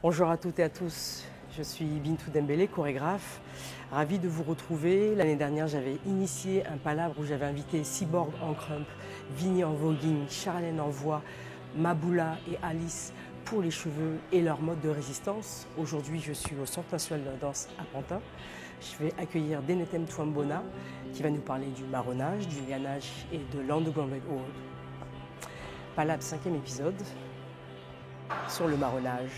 Bonjour à toutes et à tous, je suis Bintou Dembélé, chorégraphe. Ravie de vous retrouver. L'année dernière, j'avais initié un palabre où j'avais invité Cyborg en crump, Vinny en voguing, Charlène en voix, Maboula et Alice pour les cheveux et leur mode de résistance. Aujourd'hui, je suis au Centre national de la danse à Pantin. Je vais accueillir Denetem Twambona qui va nous parler du marronnage, du lianage et de l'Underground Hall. Palabre 5e épisode sur le marronnage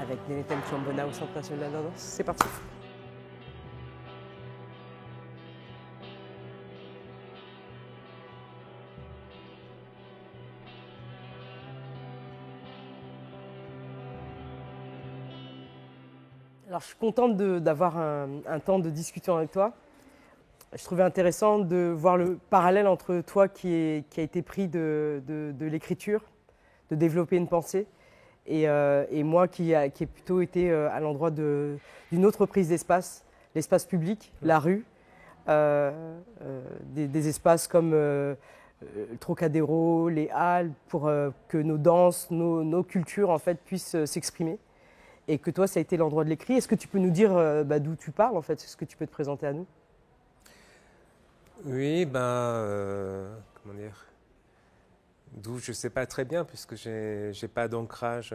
avec Denetem Twambona au Centre national de la danse. C'est parti. Alors, je suis contente d'avoir un temps de discussion avec toi. Je trouvais intéressant de voir le parallèle entre toi qui a été pris de l'écriture, de développer une pensée, et moi qui ai plutôt été à l'endroit d'une autre prise d'espace, l'espace public, la rue, des espaces comme le Trocadéro, les halles, pour que nos danses, nos cultures en fait, puissent s'exprimer. Et que toi, ça a été l'endroit de l'écrit. Est-ce que tu peux nous dire d'où tu parles, en fait? Est-ce que tu peux te présenter à nous? Oui, comment dire? D'où je ne sais pas très bien, puisque j'ai pas d'ancrage.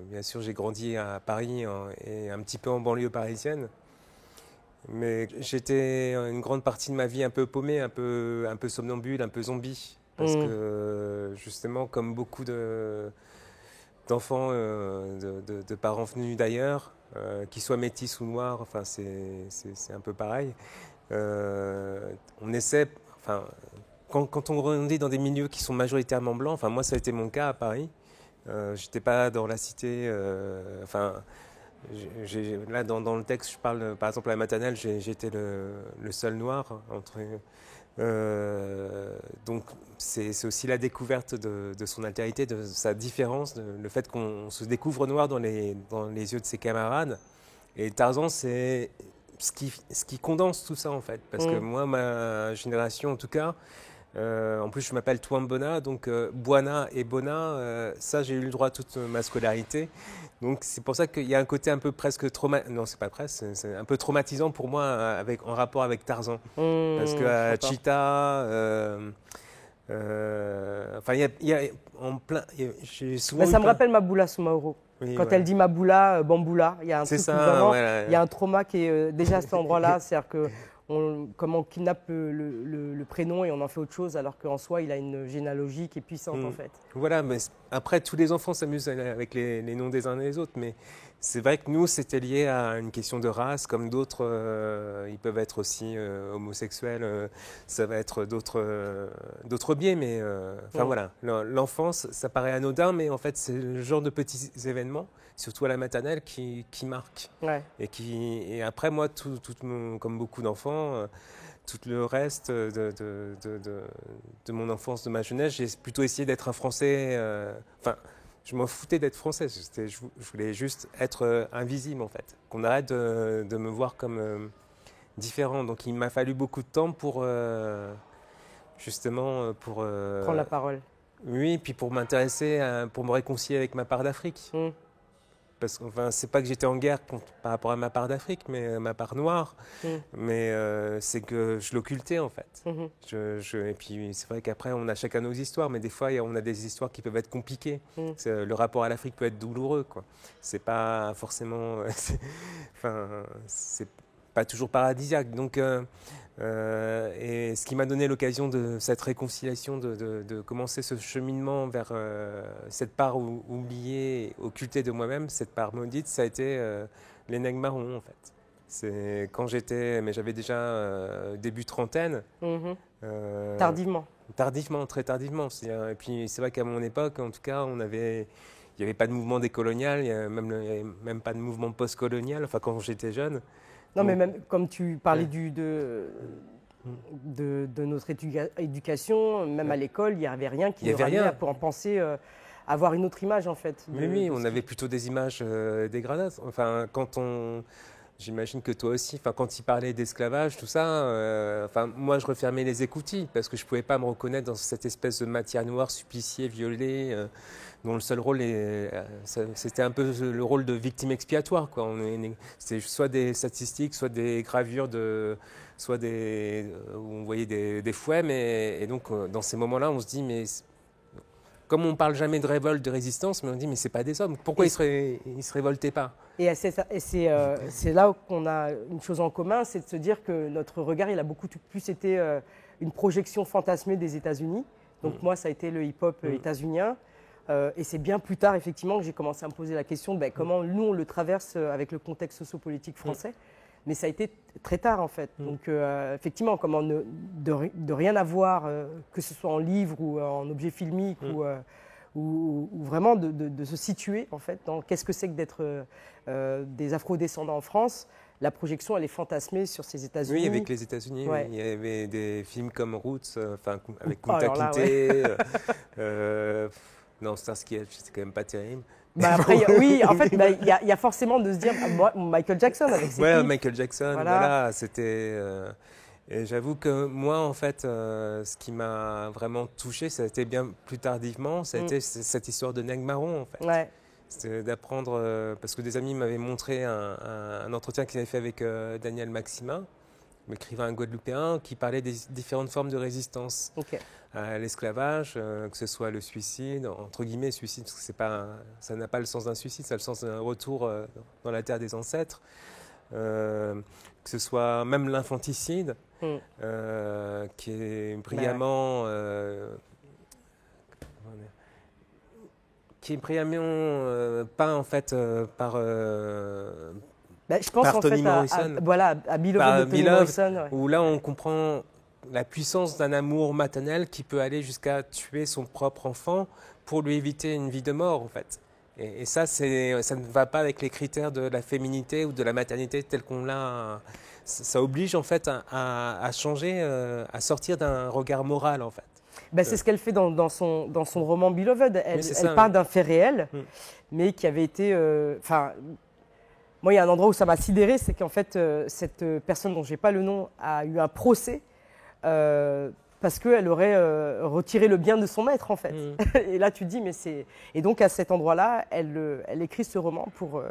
Bien sûr, j'ai grandi à Paris et un petit peu en banlieue parisienne. Mais j'étais une grande partie de ma vie un peu paumé, un peu somnambule, un peu zombie. Parce que justement, comme beaucoup d'enfants de parents venus d'ailleurs, qu'ils soient métis ou noirs, enfin c'est un peu pareil. On essaie, enfin, quand on grandit dans des milieux qui sont majoritairement blancs, enfin moi ça a été mon cas à Paris. J'étais pas dans la cité, là dans le texte je parle par exemple à la maternelle, j'étais le seul noir donc c'est aussi la découverte de son altérité, de sa différence, le fait qu'on se découvre noir dans les yeux de ses camarades. Et Tarzan, c'est ce qui condense tout ça en fait. Parce que moi, ma génération en tout cas, en plus je m'appelle Twambona, donc Bwana et Bona, ça j'ai eu le droit toute ma scolarité. Donc c'est pour ça qu'il y a un côté un peu presque traumatisant, non c'est pas presque, c'est un peu traumatisant pour moi en rapport avec Tarzan. Parce que Cheetah, enfin il y a en plein, j'ai souvent Ça me rappelle Maboula Soumaoro. Oui, Quand ouais. elle dit Maboula, Bamboula, il y a un truc ça, vraiment, voilà. il y a un trauma qui est déjà à cet endroit-là, c'est-à-dire que comme on kidnappe le prénom et on en fait autre chose, alors qu'en soi, il a une généalogie qui est puissante en fait. Voilà, mais après, tous les enfants s'amusent avec les noms des uns et des autres, mais c'est vrai que nous, c'était lié à une question de race, comme d'autres, ils peuvent être aussi homosexuels, ça va être d'autres biais, mais voilà, l'enfance, ça paraît anodin, mais en fait, c'est le genre de petits événements, surtout à la maternelle, qui marquent. Ouais. Et après, moi, comme beaucoup d'enfants, tout le reste de mon enfance, de ma jeunesse, j'ai plutôt essayé d'être un Français. Je m'en foutais d'être Français. Je voulais juste être invisible, en fait. Qu'on arrête de me voir comme différent. Donc, il m'a fallu beaucoup de temps pour, justement, pour... Prends la parole. Oui, puis pour m'intéresser, pour me réconcilier avec ma part d'Afrique. Parce que c'est pas que j'étais en guerre par rapport à ma part d'Afrique, mais ma part noire. Mais c'est que je l'occultais en fait. Et puis c'est vrai qu'après on a chacun nos histoires, mais des fois on a des histoires qui peuvent être compliquées. Le rapport à l'Afrique peut être douloureux, quoi. C'est pas forcément, c'est pas toujours paradisiaque. Donc et ce qui m'a donné l'occasion de cette réconciliation, de commencer ce cheminement vers cette part oubliée, occultée de moi-même, cette part maudite, ça a été les nègres marrons en fait. C'est quand mais j'avais déjà début trentaine. Tardivement. Tardivement, très tardivement. Et puis c'est vrai qu'à mon époque, en tout cas, il n'y avait pas de mouvement décolonial, il n'y avait même pas de mouvement postcolonial, enfin quand j'étais jeune. Non, mais même comme tu parlais de notre éducation, même à l'école, il n'y avait rien qui nous ramenait pour en penser, avoir une autre image en fait. Mais oui, on avait plutôt des images dégradantes. Enfin, j'imagine que toi aussi, quand il parlait d'esclavage, tout ça, moi je refermais les écoutilles parce que je ne pouvais pas me reconnaître dans cette espèce de matière noire, suppliciée, violée, dont le seul rôle, c'était un peu le rôle de victime expiatoire, quoi. C'était soit des statistiques, soit des gravures, où on voyait des fouets, et donc dans ces moments-là, on se dit, mais comme on ne parle jamais de révolte, de résistance, mais on dit, mais ce n'est pas des hommes, pourquoi ils ne se révoltaient pas? Et c'est là qu'on a une chose en commun, c'est de se dire que notre regard, il a beaucoup plus été une projection fantasmée des États-Unis. Donc moi, ça a été le hip-hop états-unien. Et c'est bien plus tard, effectivement, que j'ai commencé à me poser la question de comment nous, on le traverse avec le contexte sociopolitique français. Mais ça a été très tard, en fait. Donc, effectivement, comment de rien avoir, que ce soit en livre ou en objet filmique, ou vraiment de se situer, en fait, dans qu'est-ce que c'est que d'être des Afro-descendants en France. La projection, elle est fantasmée sur ces États-Unis. Oui, avec les États-Unis, ouais. Il y avait des films comme Roots, avec Kunta Kinte. Non, Starsky Hutch, c'est quand même pas terrible. Après, oui, en fait, il y a forcément de se dire, Michael Jackson avec ses clips. Michael Jackson, voilà c'était... et j'avoue que moi, en fait, ce qui m'a vraiment touché, ça a été bien plus tardivement, ça a été cette histoire de Nègre Marron, en fait. Ouais. C'était d'apprendre, parce que des amis m'avaient montré un entretien qu'ils avaient fait avec Daniel Maximin, l'écrivain guadeloupéen, qui parlait des différentes formes de résistance à l'esclavage, que ce soit le suicide, entre guillemets suicide, parce que ça n'a pas le sens d'un suicide, ça a le sens d'un retour dans la terre des ancêtres, que ce soit même l'infanticide, qui est brillamment... qui est brillamment peint en fait par je pense en Toni fait Morrison. à Beloved de Toni Morrison. Ouais. Où là on comprend la puissance d'un amour maternel qui peut aller jusqu'à tuer son propre enfant pour lui éviter une vie de mort en fait. Et ça, ça ne va pas avec les critères de la féminité ou de la maternité telle qu'on l'a. Ça oblige en fait à changer, à sortir d'un regard moral en fait. C'est ce qu'elle fait dans son roman Beloved. Elle parle d'un fait réel, mais qui avait été... moi, il y a un endroit où ça m'a sidéré, c'est qu'en fait, cette personne dont je n'ai pas le nom a eu un procès parce qu'elle aurait retiré le bien de son maître, en fait. Et là, tu te dis, mais c'est... Et donc, à cet endroit-là, elle écrit ce roman pour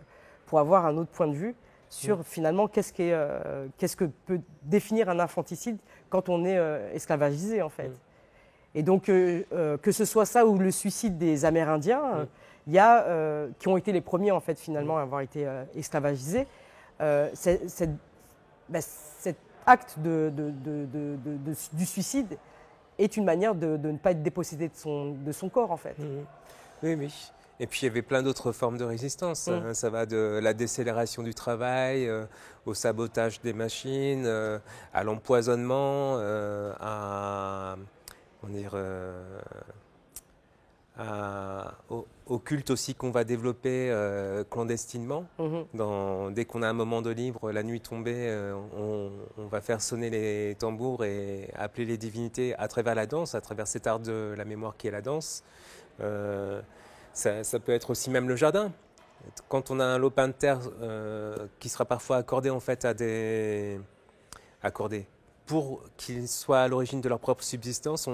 avoir un autre point de vue sur, finalement, qu'est-ce que peut définir un infanticide quand on est esclavagisé, en fait. Et donc, que ce soit ça ou le suicide des Amérindiens, il y a, qui ont été les premiers, en fait, finalement, à avoir été esclavagisés, cet acte du suicide est une manière de ne pas être dépossédé de son corps, en fait. Oui, oui. Et puis, il y avait plein d'autres formes de résistance. Ça va de la décélération du travail, au sabotage des machines, à l'empoisonnement, au culte aussi qu'on va développer clandestinement. Dès qu'on a un moment de libre, la nuit tombée, on va faire sonner les tambours et appeler les divinités à travers la danse, à travers cet art de la mémoire qui est la danse. Ça peut être aussi même le jardin. Quand on a un lopin de terre qui sera parfois accordé en fait pour qu'ils soient à l'origine de leur propre subsistance,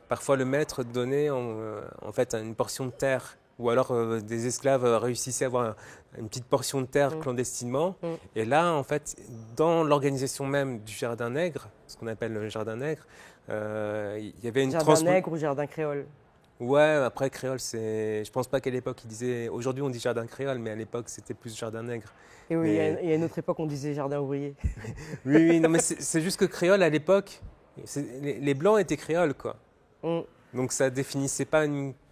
parfois le maître donnait en fait une portion de terre, ou alors des esclaves réussissaient à avoir une petite portion de terre clandestinement. Et là, en fait, dans l'organisation même du jardin nègre, ce qu'on appelle le jardin nègre, il y avait une jardin nègre ou jardin créole. Ouais, après créole, je pense pas qu'à l'époque il disait. Aujourd'hui on dit jardin créole, mais à l'époque c'était plus jardin nègre. Et oui, il y a une autre époque on disait jardin ouvrier. oui, non, mais c'est juste que créole à l'époque, les blancs étaient créoles quoi. Donc ça définissait pas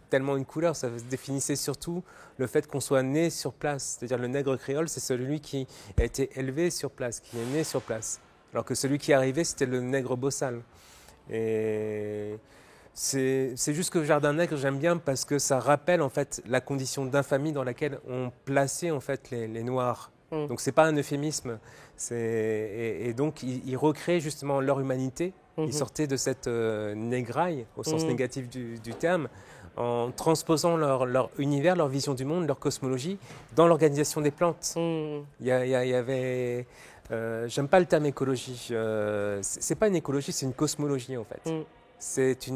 tellement une couleur, ça définissait surtout le fait qu'on soit né sur place. C'est-à-dire le nègre créole, c'est celui qui a été élevé sur place, qui est né sur place. Alors que celui qui est arrivé, c'était le nègre bossal. Et c'est juste que Jardin Nègre, j'aime bien parce que ça rappelle en fait la condition d'infamie dans laquelle on plaçait en fait les Noirs. Donc c'est pas un euphémisme. Et donc ils recréent justement leur humanité. Ils sortaient de cette négraille au sens négatif du terme en transposant leur univers, leur vision du monde, leur cosmologie dans l'organisation des plantes. Il y avait... j'aime pas le terme écologie. C'est pas une écologie, c'est une cosmologie en fait. C'est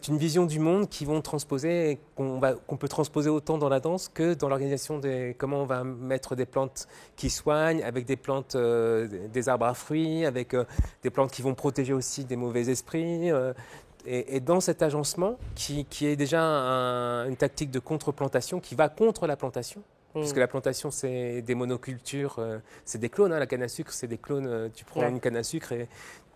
une vision du monde qui vont transposer, qu'on peut transposer autant dans la danse que dans l'organisation des comment on va mettre des plantes qui soignent, avec des plantes, des arbres à fruits, avec des plantes qui vont protéger aussi des mauvais esprits. Et dans cet agencement, qui est déjà une tactique de contre-plantation, qui va contre la plantation, puisque la plantation, c'est des monocultures, c'est des clones, hein, la canne à sucre, c'est des clones, tu prends une canne à sucre et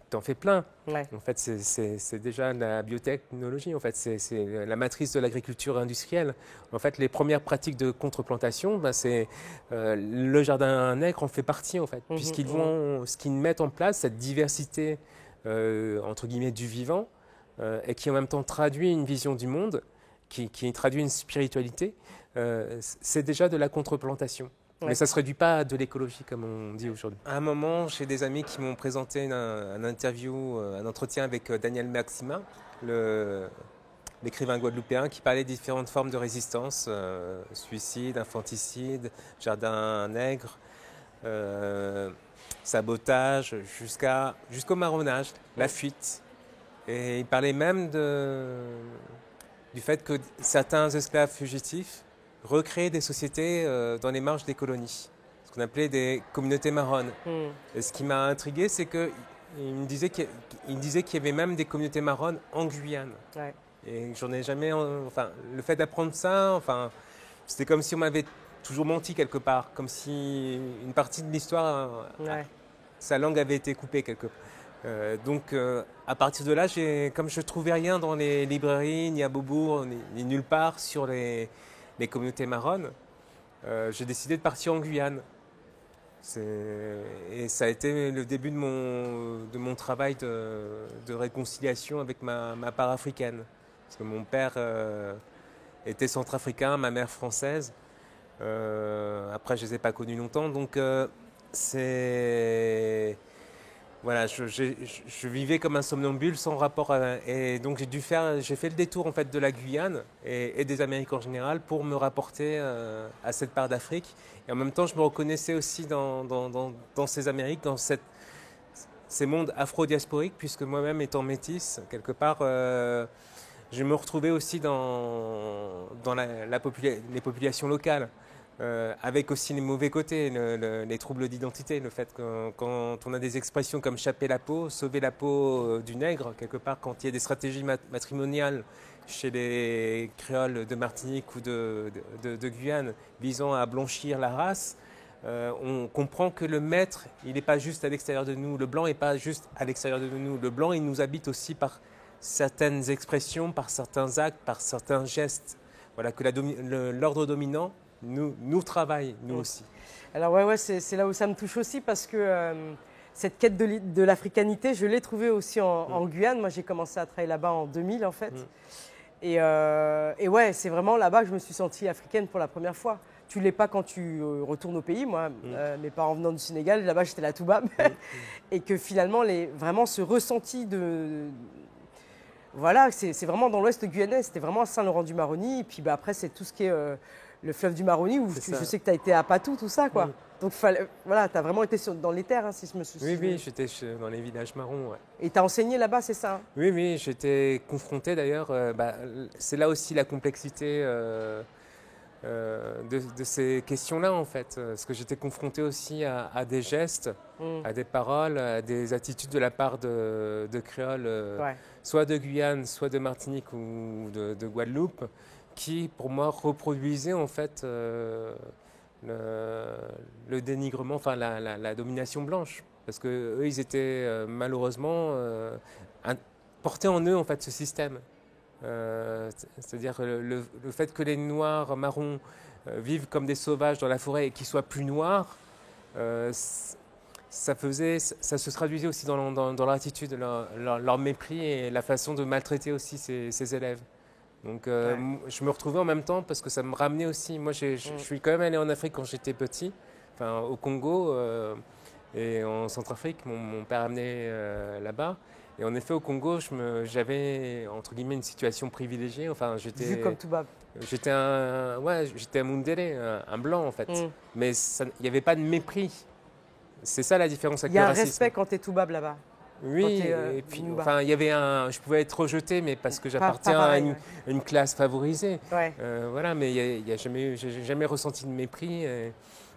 tu en fais plein. En fait, c'est déjà la biotechnologie, en fait, c'est la matrice de l'agriculture industrielle. En fait, les premières pratiques de contre-plantation, c'est le jardin nègre en fait partie, en fait, puisqu'ils vont, ce qu'ils mettent en place, cette diversité, entre guillemets, du vivant, et qui en même temps traduit une vision du monde, qui traduit une spiritualité, c'est déjà de la contre-plantation. Mais ça ne se réduit pas à de l'écologie, comme on dit aujourd'hui. À un moment, j'ai des amis qui m'ont présenté un interview, un entretien avec Daniel Maxima, l'écrivain guadeloupéen, qui parlait de différentes formes de résistance, suicide, infanticide, jardin nègre, sabotage, jusqu'au marronnage, la fuite. Et il parlait même du fait que certains esclaves fugitifs recréer des sociétés dans les marges des colonies, ce qu'on appelait des communautés marronnes. Et ce qui m'a intrigué, c'est qu'il me disait qu'il y avait même des communautés marronnes en Guyane. Et j'en ai jamais... Enfin, le fait d'apprendre ça, c'était comme si on m'avait toujours menti quelque part, comme si une partie de l'histoire, sa langue avait été coupée quelque part. Donc, à partir de là, comme je ne trouvais rien dans les librairies, ni à Beaubourg, ni nulle part sur les communautés marronnes, j'ai décidé de partir en Guyane. Et ça a été le début de mon travail de réconciliation avec ma part africaine. Parce que mon père était centrafricain, ma mère française. Après, je ne les ai pas connus longtemps. Donc, voilà, je vivais comme un somnambule sans rapport et donc j'ai fait le détour en fait de la Guyane et des Amériques en général pour me rapporter à cette part d'Afrique. Et en même temps, je me reconnaissais aussi dans ces Amériques, dans ces mondes afro-diasporiques, puisque moi-même étant métisse, quelque part, je me retrouvais aussi dans les populations locales. Avec aussi les mauvais côtés, les troubles d'identité, le fait que quand on a des expressions comme chaper la peau, sauver la peau du nègre, quelque part, quand il y a des stratégies matrimoniales chez les créoles de Martinique ou de Guyane visant à blanchir la race, on comprend que le maître, il n'est pas juste à l'extérieur de nous, le blanc n'est pas juste à l'extérieur de nous, le blanc, il nous habite aussi par certaines expressions, par certains actes, par certains gestes. Voilà, que l'ordre dominant nous travaille, nous aussi. Alors c'est là où ça me touche aussi parce que cette quête de l'africanité, je l'ai trouvée aussi en Guyane. Moi, j'ai commencé à travailler là-bas en 2000 en fait. Et ouais, c'est vraiment là-bas que je me suis sentie africaine pour la première fois. Tu ne l'es pas quand tu retournes au pays. Moi, mes parents venant du Sénégal, là-bas j'étais la Toubab. Et que finalement, vraiment ce ressenti voilà, c'est vraiment dans l'ouest guyanais. C'était vraiment à Saint-Laurent-du-Maroni. Et puis après, c'est tout ce qui est... le fleuve du Maroni, où je sais que tu as été à Patou, tout ça, quoi. Donc, voilà, tu as vraiment été dans les terres, hein, si je me souviens. Oui, j'étais dans les villages marrons. Ouais. Et tu as enseigné là-bas, c'est ça? Oui, j'étais confronté d'ailleurs. C'est là aussi la complexité de ces questions-là, en fait. Parce que j'étais confronté aussi à des gestes, à des paroles, à des attitudes de la part de créoles, soit de Guyane, soit de Martinique ou de Guadeloupe, qui, pour moi, reproduisait en fait le dénigrement, enfin la domination blanche. Parce qu'eux, ils étaient malheureusement portés en eux en fait ce système. C'est-à-dire le fait que les Noirs marrons vivent comme des sauvages dans la forêt et qu'ils soient plus noirs, ça se traduisait aussi dans leur attitude, leur mépris et la façon de maltraiter aussi ces élèves. Donc je me retrouvais en même temps parce que ça me ramenait aussi. Moi, je suis quand même allé en Afrique quand j'étais petit, au Congo et en Centrafrique. Mon père amenait là-bas. Et en effet, au Congo, j'avais, entre guillemets, une situation privilégiée. Enfin, Vu comme Toubab. J'étais un Mundélé, un blanc, en fait. Mais il n'y avait pas de mépris. C'est ça la différence avec le racisme. Il y a un respect quand tu es Toubab là-bas. Oui, et puis, enfin, il y avait je pouvais être rejeté, mais parce que j'appartiens à une classe favorisée. Ouais. Voilà, mais j'ai jamais ressenti de mépris.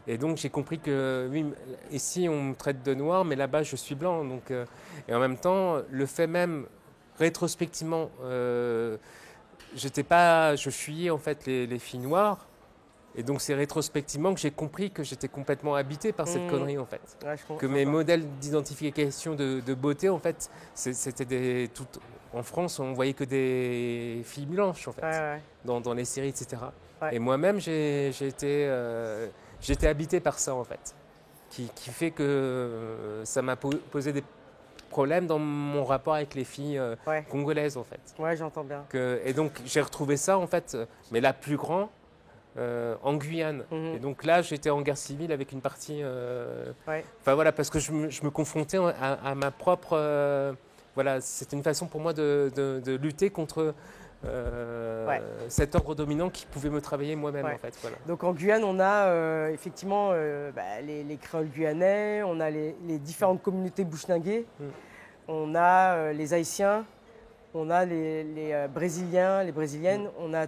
Et donc j'ai compris que oui, ici on me traite de noir, mais là-bas je suis blanc. Donc, et en même temps, le fait même rétrospectivement, je fuyais en fait les filles noires. Et donc c'est rétrospectivement que j'ai compris que j'étais complètement habité par cette connerie en fait. Ouais, que mes modèles d'identification de beauté en fait, c'était en France on voyait que des filles blanches en fait, dans les séries etc. Et moi-même j'étais habité par ça en fait, qui fait que ça m'a posé des problèmes dans mon rapport avec les filles congolaises en fait. Ouais, j'entends bien. Et donc j'ai retrouvé ça en fait, mais là plus grand. En Guyane. Et donc là, j'étais en guerre civile avec une partie. Enfin voilà, parce que je me confrontais à ma propre. Voilà, c'était une façon pour moi de lutter contre cet ordre dominant qui pouvait me travailler moi-même en fait. Voilà. Donc en Guyane, on a effectivement les créoles guyanais, on a les différentes communautés bushnangées, on a les Haïtiens. On a les Brésiliens, les Brésiliennes, on a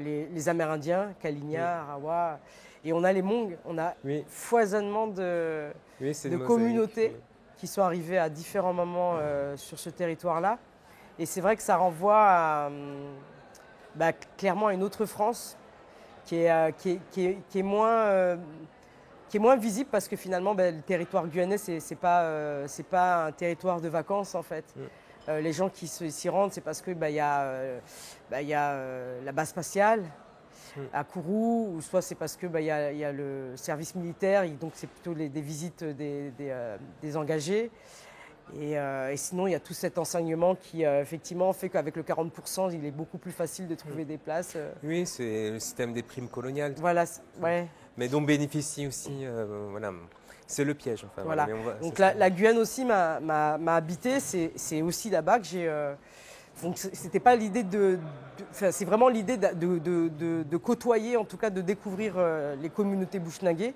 les Amérindiens, Kalinia, Arawa, et on a les Hmong. On a foisonnement de communautés qui sont arrivées à différents moments sur ce territoire-là. Et c'est vrai que ça renvoie clairement à une autre France qui est moins visible parce que finalement, le territoire guyanais, c'est pas un territoire de vacances en fait. Les gens qui s'y rendent, c'est parce que y a la base spatiale à Kourou, ou soit c'est parce que y a le service militaire, et donc c'est plutôt des visites des engagés. Et sinon, il y a tout cet enseignement qui effectivement fait qu'avec le 40%, il est beaucoup plus facile de trouver des places. Oui, c'est le système des primes coloniales. Voilà, ouais. Mais dont bénéficie aussi, voilà. C'est le piège. Enfin, voilà. Donc la Guyane aussi m'a habité. C'est aussi là-bas que j'ai. Donc c'était pas l'idée c'est vraiment l'idée de côtoyer, en tout cas de découvrir les communautés bushnangées.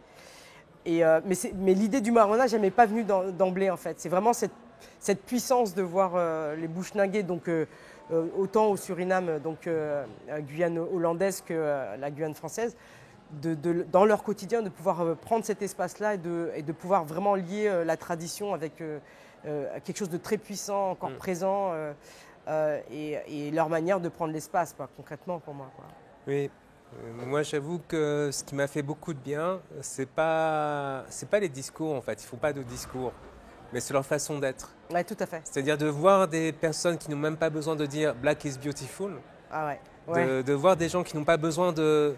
Mais l'idée du marronnage, elle m'est pas venue d'emblée en fait. C'est vraiment cette puissance de voir les bushnangés, donc autant au Suriname, donc Guyane hollandaise que la Guyane française. Dans leur quotidien, de pouvoir prendre cet espace-là et de pouvoir vraiment lier la tradition avec quelque chose de très puissant, encore présent, et leur manière de prendre l'espace, concrètement pour moi. Oui, moi j'avoue que ce qui m'a fait beaucoup de bien, c'est pas les discours en fait, ils font pas de discours, mais c'est leur façon d'être. Oui, tout à fait. C'est-à-dire de voir des personnes qui n'ont même pas besoin de dire « Black is beautiful », de voir des gens qui n'ont pas besoin de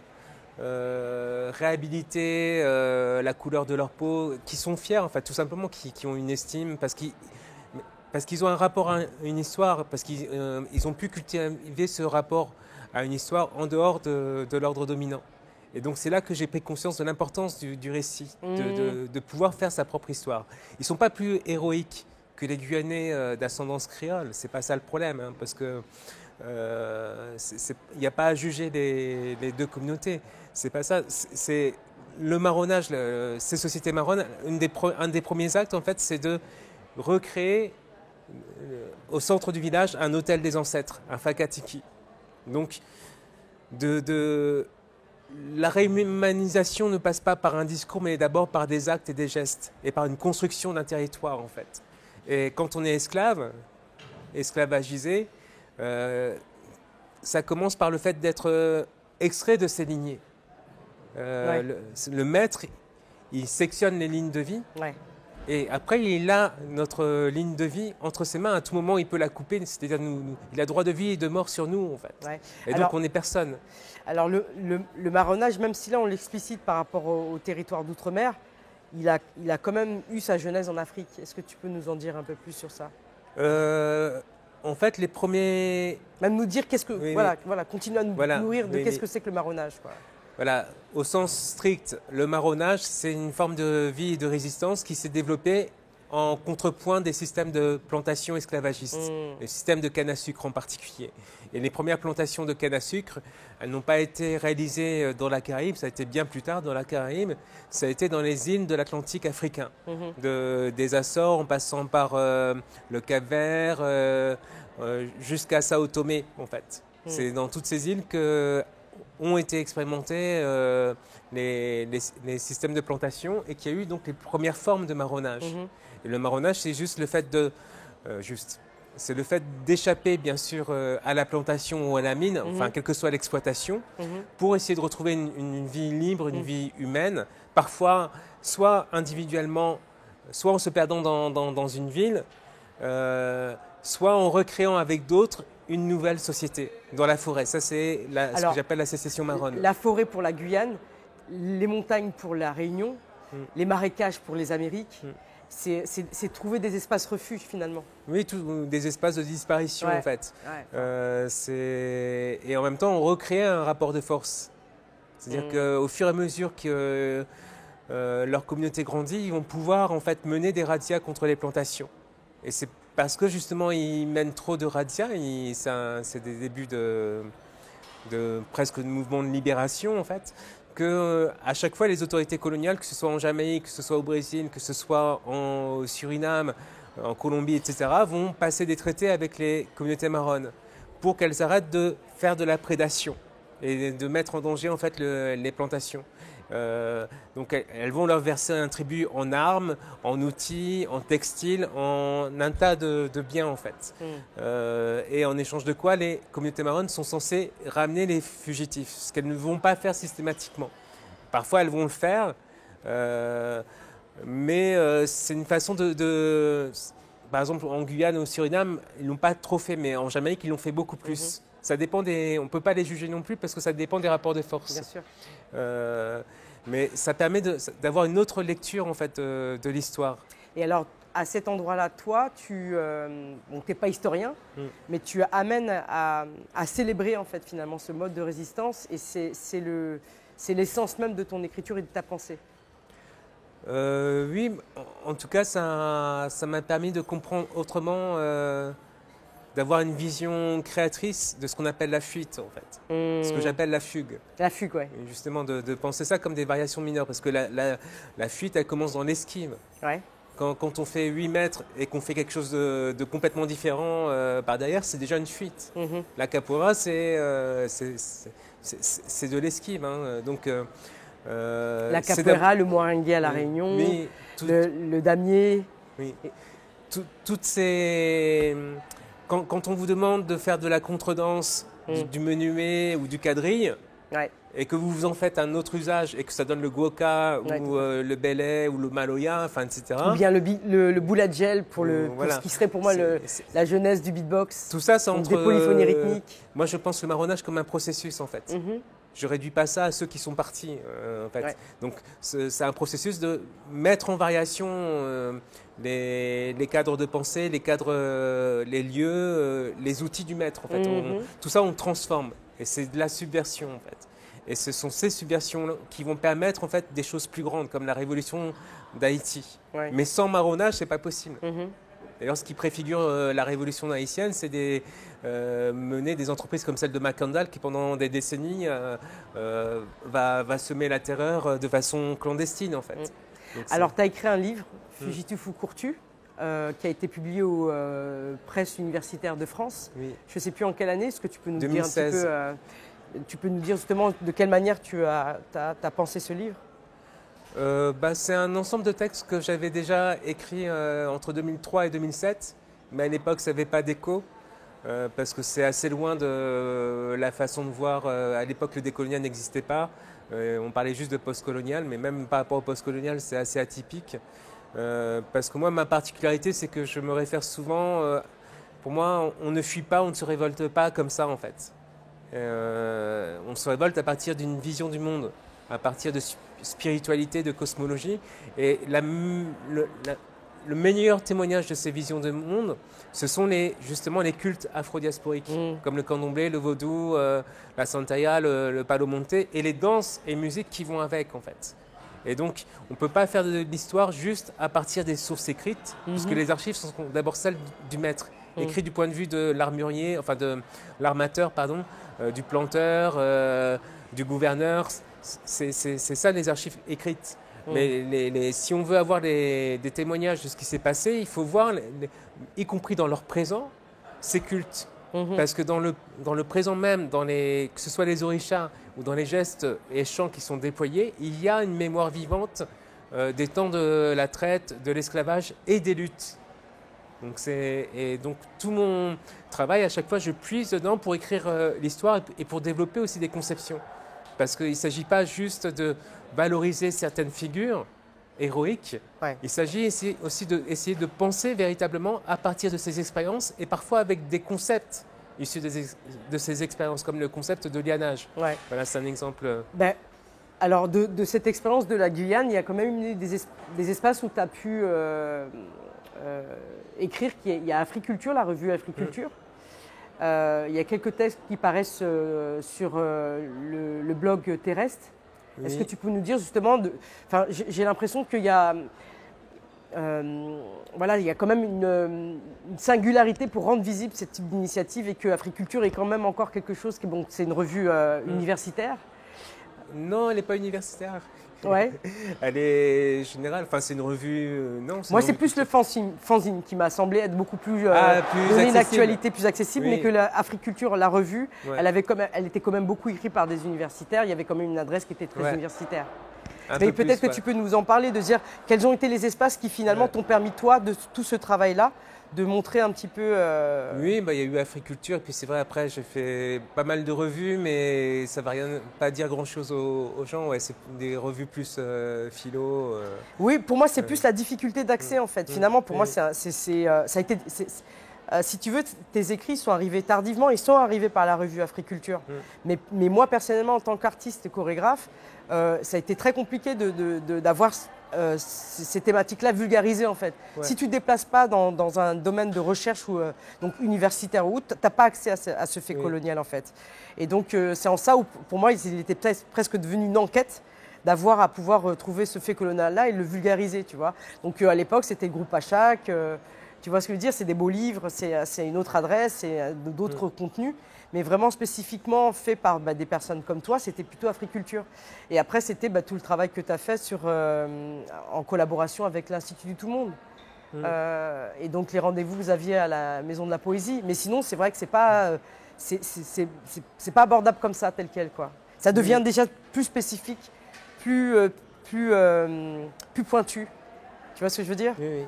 réhabiliter la couleur de leur peau, qui sont fiers en fait, tout simplement, qui ont une estime parce qu'ils ont un rapport à une histoire, parce qu'ils ont pu cultiver ce rapport à une histoire en dehors de l'ordre dominant. Et donc c'est là que j'ai pris conscience de l'importance du récit, de pouvoir faire sa propre histoire. Ils ne sont pas plus héroïques que les Guyanais d'ascendance créole, c'est pas ça le problème, hein, parce que il n'y a pas à juger les deux communautés. C'est pas ça. C'est le marronnage, ces sociétés marronnes. Un des premiers actes, en fait, c'est de recréer au centre du village un hôtel des ancêtres, un fakatiki. Donc, la réhumanisation ne passe pas par un discours, mais d'abord par des actes et des gestes, et par une construction d'un territoire, en fait. Et quand on est esclavagisé, ça commence par le fait d'être extrait de ces lignées. Le maître, il sectionne les lignes de vie. Et après, il a notre ligne de vie entre ses mains. À tout moment, il peut la couper. C'est-à-dire, il a droit de vie et de mort sur nous, en fait. Et donc, on n'est personne. Alors, le marronnage, même si là, on l'explicite par rapport au territoire d'outre-mer, il a quand même eu sa genèse en Afrique. Est-ce que tu peux nous en dire un peu plus sur ça ? En fait, les premiers... Même nous dire qu'est-ce que... Voilà, continue à nous nourrir de qu'est-ce que c'est que le marronnage, quoi. Voilà, au sens strict, le marronnage, c'est une forme de vie et de résistance qui s'est développée en contrepoint des systèmes de plantation esclavagistes, les systèmes de canne à sucre en particulier. Et les premières plantations de canne à sucre, elles n'ont pas été réalisées dans la Caraïbe, ça a été bien plus tard dans la Caraïbe, ça a été dans les îles de l'Atlantique africain, des Açores en passant par le Cap-Vert jusqu'à Sao Tomé en fait. C'est dans toutes ces îles qu'ont été expérimentés les systèmes de plantation et qu'il y a eu donc les premières formes de marronnage. Et le marronnage, c'est juste le fait c'est le fait d'échapper bien sûr à la plantation ou à la mine, enfin quelle que soit l'exploitation, pour essayer de retrouver une vie libre, une vie humaine, parfois soit individuellement, soit en se perdant dans une ville, soit en recréant avec d'autres une nouvelle société dans la forêt. Ça, c'est ce que j'appelle la sécession marronne. La forêt pour la Guyane, les montagnes pour la Réunion, les marécages pour les Amériques. C'est trouver des espaces refuges finalement. Oui, des espaces de disparition en fait. Et en même temps, on recrée un rapport de force. C'est-à-dire qu'au fur et à mesure que leur communauté grandit, ils vont pouvoir en fait mener des razzias contre les plantations. Et c'est parce que justement ils mènent trop de razzias, c'est des débuts de presque de mouvement de libération en fait, qu'à chaque fois les autorités coloniales, que ce soit en Jamaïque, que ce soit au Brésil, que ce soit au Suriname, en Colombie, etc., vont passer des traités avec les communautés marronnes pour qu'elles arrêtent de faire de la prédation et de mettre en danger en fait les plantations. Donc elles vont leur verser un tribut en armes, en outils, en textiles, en un tas de biens en fait. Et en échange de quoi les communautés marronnes sont censées ramener les fugitifs, ce qu'elles ne vont pas faire systématiquement. Parfois elles vont le faire, mais c'est une façon par exemple en Guyane ou au Suriname, ils ne l'ont pas trop fait, mais en Jamaïque ils l'ont fait beaucoup plus. Ça dépend on ne peut pas les juger non plus parce que ça dépend des rapports de force. Bien sûr. Mais ça permet d'avoir une autre lecture en fait de l'histoire. Et alors, à cet endroit-là, toi, tu n'es pas historien, mais tu amènes à célébrer en fait finalement ce mode de résistance et c'est l'essence même de ton écriture et de ta pensée. Oui, en tout cas, ça m'a permis de comprendre autrement, d'avoir une vision créatrice de ce qu'on appelle la fuite, en fait. Ce que j'appelle la fugue. La fugue, oui. Justement, de penser ça comme des variations mineures, parce que la fuite, elle commence dans l'esquive. Ouais. Quand on fait 8 mètres et qu'on fait quelque chose de complètement différent par derrière, c'est déjà une fuite. La capoeira, c'est de l'esquive. Hein. Donc, la capoeira, le moringué à La Réunion, oui, le damier. Oui. Toutes ces... Quand on vous demande de faire de la contredanse, du menuet ou du quadrille, et que vous en faites un autre usage et que ça donne le guoka ou le belay ou le maloya, enfin, etc. Ou bien le boula gel pour ce qui serait pour moi la jeunesse du beatbox. Tout ça, c'est entre des polyphonies rythmiques. Moi, je pense le marronnage comme un processus en fait. Je réduis pas ça à ceux qui sont partis en fait. Donc c'est un processus de mettre en variation les cadres de pensée, les cadres, les lieux, les outils du maître en fait. Tout ça on transforme et c'est de la subversion en fait. Et ce sont ces subversions qui vont permettre en fait des choses plus grandes comme la révolution d'Haïti. Mais sans marronnage, c'est pas possible. D'ailleurs, ce qui préfigure la révolution haïtienne, c'est mener des entreprises comme celle de Macandal qui, pendant des décennies, va semer la terreur de façon clandestine, en fait. Donc, alors, tu as écrit un livre, Fugitif ou Courtu, qui a été publié aux presses universitaires de France. Je ne sais plus en quelle année, est-ce que tu peux nous 2016. dire un petit peu, tu peux nous dire justement de quelle manière tu as pensé ce livre? C'est un ensemble de textes que j'avais déjà écrits entre 2003 et 2007, mais à l'époque ça n'avait pas d'écho, parce que c'est assez loin de la façon de voir. À l'époque le décolonial n'existait pas, on parlait juste de postcolonial, mais même par rapport au postcolonial c'est assez atypique, parce que moi ma particularité c'est que je me réfère souvent, pour moi on ne fuit pas, on ne se révolte pas comme ça en fait. On se révolte à partir d'une vision du monde, à partir de spiritualité, de cosmologie. Et le meilleur témoignage de ces visions du monde, ce sont justement les cultes afro-diasporiques, comme le candomblé, le vaudou, la santaya, le palo monte, et les danses et musiques qui vont avec, en fait. Et donc, on ne peut pas faire de l'histoire juste à partir des sources écrites, puisque les archives sont d'abord celles du maître, écrites du point de vue de l'armurier, enfin de l'armateur, pardon, du planteur, du gouverneur. C'est ça les archives écrites. Mais si on veut avoir des témoignages de ce qui s'est passé, il faut voir, y compris dans leur présent, ces cultes. Parce que dans le présent même, que ce soit les orishas ou dans les gestes et chants qui sont déployés, il y a une mémoire vivante des temps de la traite, de l'esclavage et des luttes. Donc tout mon travail, à chaque fois, je puise dedans pour écrire l'histoire et pour développer aussi des conceptions. Parce qu'il ne s'agit pas juste de valoriser certaines figures héroïques, il s'agit aussi d'essayer de penser véritablement à partir de ces expériences et parfois avec des concepts issus de ces expériences, comme le concept de lianage. Voilà, c'est un exemple. Alors, de cette expérience de la Guyane, il y a quand même eu des espaces où tu as pu écrire. Il y a Africulture, la revue Africulture. Il y a quelques textes qui paraissent sur le blog Terrestre. Oui. Est-ce que tu peux nous dire justement, j'ai l'impression qu'il y a, il y a quand même une singularité pour rendre visible ce type d'initiative et que Africulture est quand même encore quelque chose qui, bon, c'est une revue universitaire. Non, elle n'est pas universitaire. Ouais. Elle est générale, enfin c'est une revue. Non, moi c'est plus le fanzine qui m'a semblé être beaucoup plus donner une actualité plus accessible, mais que l'Africulture, la revue, elle était quand même beaucoup écrite par des universitaires, il y avait quand même une adresse qui était très universitaire. Mais peut-être que tu peux nous en parler, de dire quels ont été les espaces qui finalement t'ont permis toi de tout ce travail-là, de montrer un petit peu… Oui, il y a eu Africulture, et puis c'est vrai, après j'ai fait pas mal de revues, mais ça ne va pas dire grand-chose aux gens, c'est des revues plus philo. Oui, pour moi c'est plus la difficulté d'accès en fait. Finalement pour moi ça a été… si tu veux, tes écrits sont arrivés tardivement, ils sont arrivés par la revue Africulture. Mais moi personnellement en tant qu'artiste et chorégraphe, ça a été très compliqué d'avoir… ces thématiques-là vulgarisées en fait. Si tu ne te déplaces pas dans un domaine de recherche ou donc universitaire ou autre, tu n'as pas accès à ce fait colonial en fait. Et donc c'est en ça où pour moi il était presque devenu une enquête d'avoir à pouvoir trouver ce fait colonial-là et le vulgariser, tu vois. Donc à l'époque c'était le groupe Achak, tu vois ce que je veux dire, c'est des beaux livres, c'est une autre adresse, c'est d'autres contenus. Mais vraiment spécifiquement fait par des personnes comme toi, c'était plutôt Africulture. Et après, c'était tout le travail que tu as fait en collaboration avec l'Institut du Tout le Monde. Et donc les rendez-vous que vous aviez à la Maison de la Poésie. Mais sinon, c'est vrai que c'est pas abordable comme ça, tel quel, quoi. Ça devient déjà plus spécifique, plus pointu. Tu vois ce que je veux dire ? Oui.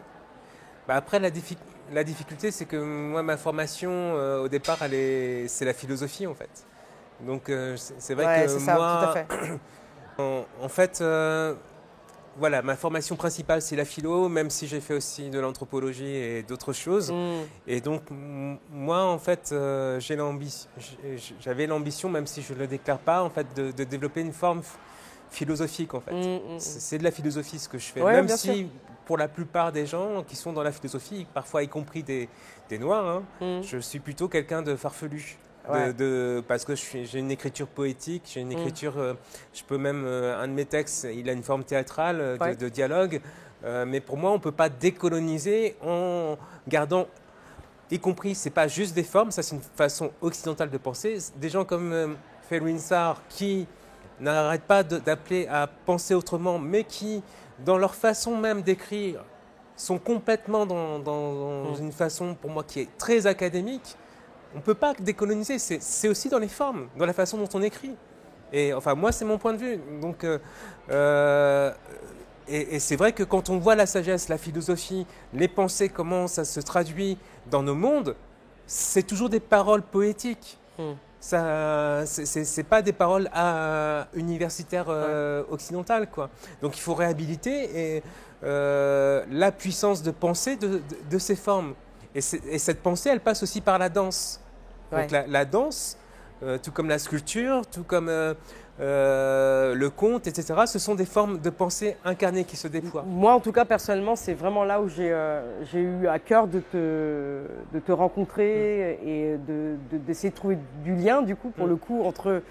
Après, la difficulté, c'est que moi, ma formation, au départ, c'est la philosophie, en fait. Donc, c'est vrai que ça, moi, tout à fait. en fait, voilà, ma formation principale, c'est la philo, même si j'ai fait aussi de l'anthropologie et d'autres choses. Et donc, moi, en fait, j'avais l'ambition, même si je ne le déclare pas, en fait, de développer une forme philosophique, en fait. C'est de la philosophie, ce que je fais. Même si… Pour la plupart des gens qui sont dans la philosophie, parfois y compris des Noirs, je suis plutôt quelqu'un de farfelu. Parce que j'ai une écriture poétique, j'ai une écriture, je peux même, un de mes textes, il a une forme théâtrale de dialogue, mais pour moi, on ne peut pas décoloniser en gardant, y compris, ce n'est pas juste des formes, ça c'est une façon occidentale de penser. Des gens comme Felwine Sarr qui n'arrêtent pas d'appeler à penser autrement, mais qui, dans leur façon même d'écrire, sont complètement dans une façon, pour moi, qui est très académique. On ne peut pas décoloniser, c'est aussi dans les formes, dans la façon dont on écrit. Et enfin, moi, c'est mon point de vue. Donc, et c'est vrai que quand on voit la sagesse, la philosophie, les pensées, comment ça se traduit dans nos mondes, c'est toujours des paroles poétiques. C'est pas des paroles universitaires occidentales, quoi. Donc il faut réhabiliter la puissance de pensée de ces formes. Et cette pensée, elle passe aussi par la danse. Donc la danse, tout comme la sculpture, tout comme le conte, etc., ce sont des formes de pensée incarnées qui se déploient. Moi, en tout cas, personnellement, c'est vraiment là où j'ai eu à cœur de te rencontrer et d'essayer de trouver du lien, du coup, pour le coup, entre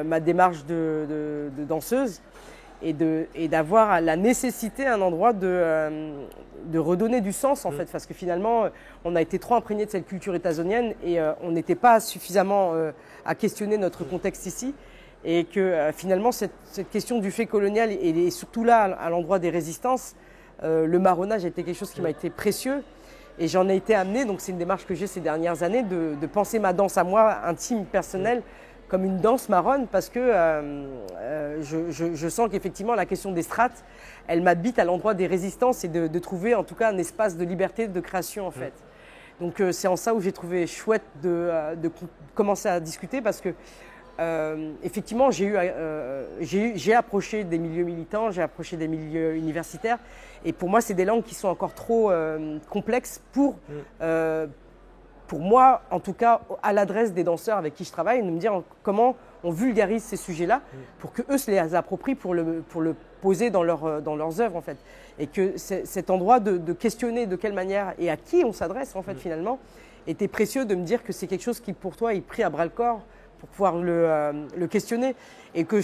ma démarche de danseuse et d'avoir la nécessité, un endroit de redonner du sens en fait, parce que finalement on a été trop imprégné de cette culture états-unienne et on n'était pas suffisamment à questionner notre contexte ici, et que finalement cette question du fait colonial et surtout là à l'endroit des résistances, le marronnage a été quelque chose qui m'a été précieux. Et j'en ai été amenée, donc c'est une démarche que j'ai ces dernières années, de penser ma danse à moi, intime, personnelle, comme une danse marronne, parce que je sens qu'effectivement la question des strates, elle m'habite à l'endroit des résistances et de trouver en tout cas un espace de liberté, de création en fait. Donc c'est en ça où j'ai trouvé chouette de commencer à discuter, parce que effectivement j'ai approché des milieux militants, j'ai approché des milieux universitaires, et pour moi c'est des langues qui sont encore trop complexes pour moi, en tout cas, à l'adresse des danseurs avec qui je travaille, de me dire comment on vulgarise ces sujets-là pour qu'eux se les approprient pour le poser dans leurs œuvres, en fait. Et que cet endroit de questionner de quelle manière et à qui on s'adresse, en fait, finalement, était précieux, de me dire que c'est quelque chose qui, pour toi, est pris à bras-le-corps pour pouvoir le questionner. Et que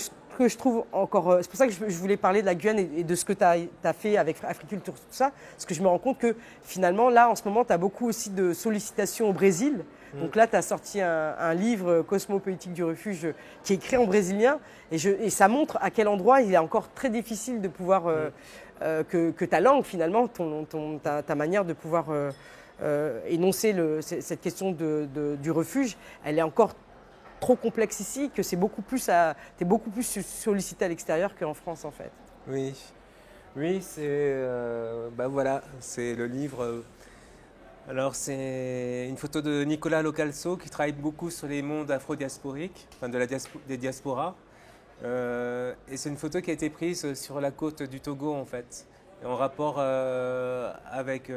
je trouve encore... C'est pour ça que je voulais parler de la Guyane et de ce que tu as fait avec Africulture, tout ça, parce que je me rends compte que finalement, là, en ce moment, tu as beaucoup aussi de sollicitations au Brésil. Donc là, tu as sorti un livre, Cosmopolitique du refuge, qui est écrit en brésilien, et ça montre à quel endroit il est encore très difficile de pouvoir... que ta langue, finalement, ta manière de pouvoir énoncer cette question du refuge, elle est encore trop complexe ici, que tu es beaucoup plus sollicité à l'extérieur qu'en France en fait. Oui, c'est voilà, c'est le livre. Alors c'est une photo de Nicolas Localso qui travaille beaucoup sur les mondes afro-diasporiques, enfin des diasporas. Et c'est une photo qui a été prise sur la côte du Togo en fait, en rapport avec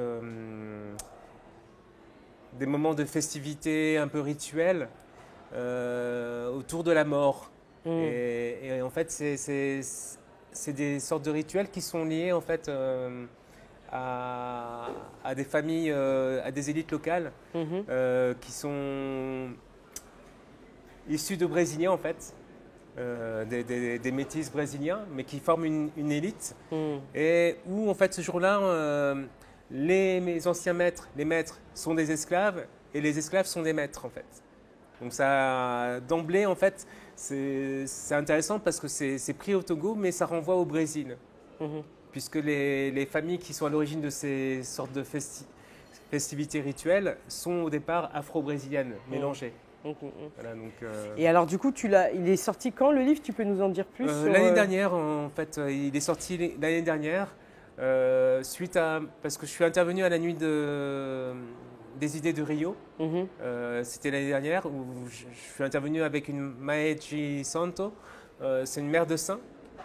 des moments de festivité un peu rituels. Autour de la mort. Et en fait, c'est des sortes de rituels qui sont liés en fait à des familles, à des élites locales qui sont issues de Brésiliens en fait, des métis brésiliens, mais qui forment une élite. Et où en fait ce jour-là, mes anciens maîtres, les maîtres sont des esclaves et les esclaves sont des maîtres en fait. Donc ça, d'emblée, en fait, c'est intéressant parce que c'est pris au Togo, mais ça renvoie au Brésil. Puisque les familles qui sont à l'origine de ces sortes de festivités rituelles sont au départ afro-brésiliennes, mélangées. Voilà, donc, Et alors du coup, il est sorti quand le livre? Tu peux nous en dire plus? L'année dernière, en fait, il est sorti l'année dernière, parce que je suis intervenu à la nuit des idées de Rio. C'était l'année dernière où je suis intervenu avec une Maeji Santo. C'est une mère de saint.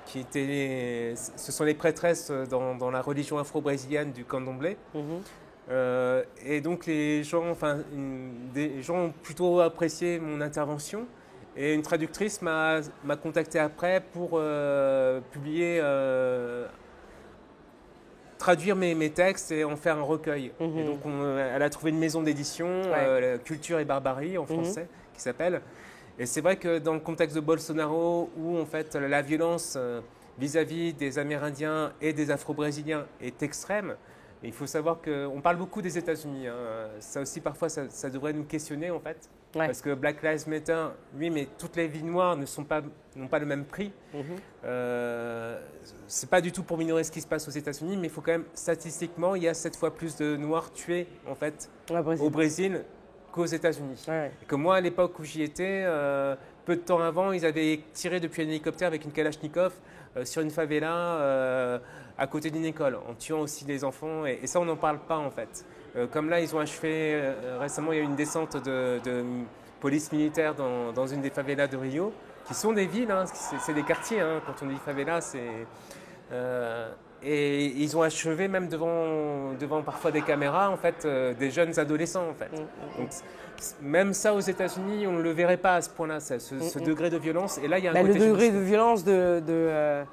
Ce sont les prêtresses dans la religion afro-brésilienne du candomblé. Et donc des gens ont plutôt apprécié mon intervention. Et une traductrice m'a contacté après pour traduire mes textes et en faire un recueil. Et donc elle a trouvé une maison d'édition, Culture et Barbarie en français, qui s'appelle. Et c'est vrai que dans le contexte de Bolsonaro, où en fait la violence vis-à-vis des Amérindiens et des Afro-Brésiliens est extrême, il faut savoir qu'on parle beaucoup des États-Unis. Ça aussi, parfois, ça devrait nous questionner en fait. Parce que Black Lives Matter, oui, mais toutes les vies noires n'ont pas le même prix. C'est pas du tout pour minorer ce qui se passe aux États-Unis, mais il faut quand même, statistiquement, il y a 7 fois plus de Noirs tués en fait au Brésil qu'aux États-Unis. Et que moi, à l'époque où j'y étais, peu de temps avant, ils avaient tiré depuis un hélicoptère avec une Kalachnikov sur une favela à côté d'une école, en tuant aussi des enfants. Et ça, on n'en parle pas en fait. Comme là, ils ont achevé, récemment, il y a eu une descente de police militaire dans une des favelas de Rio, qui sont des villes, c'est des quartiers. Quand on dit favela, et ils ont achevé même devant parfois des caméras, en fait, des jeunes adolescents, en fait. Donc, même ça, aux États-Unis, on ne le verrait pas à ce point-là, ce degré de violence. Et là, il y a un côté le degré de violence de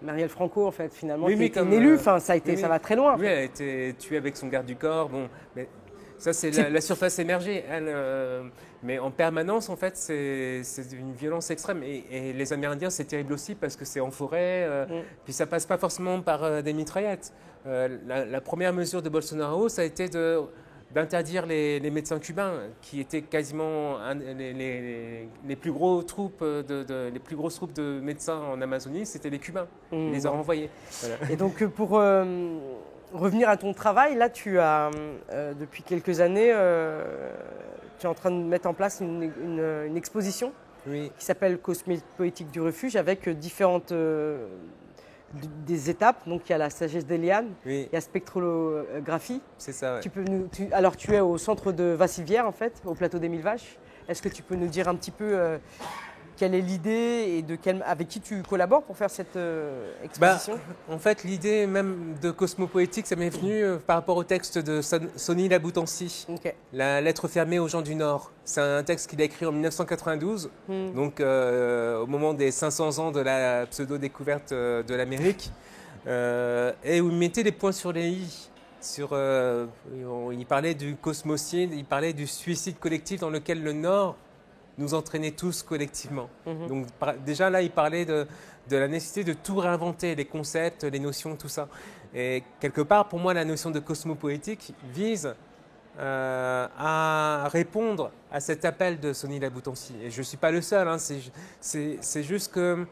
Marielle Franco, en fait, finalement, qui est une élue, ça va très loin. Oui, elle a été tuée avec son garde du corps. Bon, mais Ça, c'est la surface émergée. Mais en permanence, en fait, c'est une violence extrême. Et les Amérindiens, c'est terrible aussi parce que c'est en forêt. Puis ça passe pas forcément par des mitraillettes. La première mesure de Bolsonaro, ça a été d'interdire les médecins cubains, qui étaient quasiment les plus grosses troupes de médecins en Amazonie, c'était les Cubains. Il les a renvoyés. Voilà. Et donc, pour revenir à ton travail, là, tu as, depuis quelques années, tu es en train de mettre en place une exposition qui s'appelle Cosmopoétique du refuge, avec différentes des étapes. Donc, il y a la sagesse des lianes, il y a spectrographie. C'est ça, ouais. Alors, tu es au centre de Vassivière, en fait, au plateau des Mille Vaches. Est-ce que tu peux nous dire un petit peu quelle est l'idée et avec qui tu collabores pour faire cette exposition? En fait, l'idée même de Cosmopoétique, ça m'est venu par rapport au texte de Sony Laboutancy, La lettre fermée aux gens du Nord. C'est un texte qu'il a écrit en 1992, donc au moment des 500 ans de la pseudo-découverte de l'Amérique, et où il mettait les points sur les i. Il parlait du cosmocide, il parlait du suicide collectif dans lequel le Nord nous entraînait tous collectivement. Donc déjà là, il parlait de la nécessité de tout réinventer, les concepts, les notions, tout ça. Et quelque part, pour moi, la notion de cosmopoétique vise à répondre à cet appel de Sony Laboutancy. Et je ne suis pas le seul, hein, c'est juste que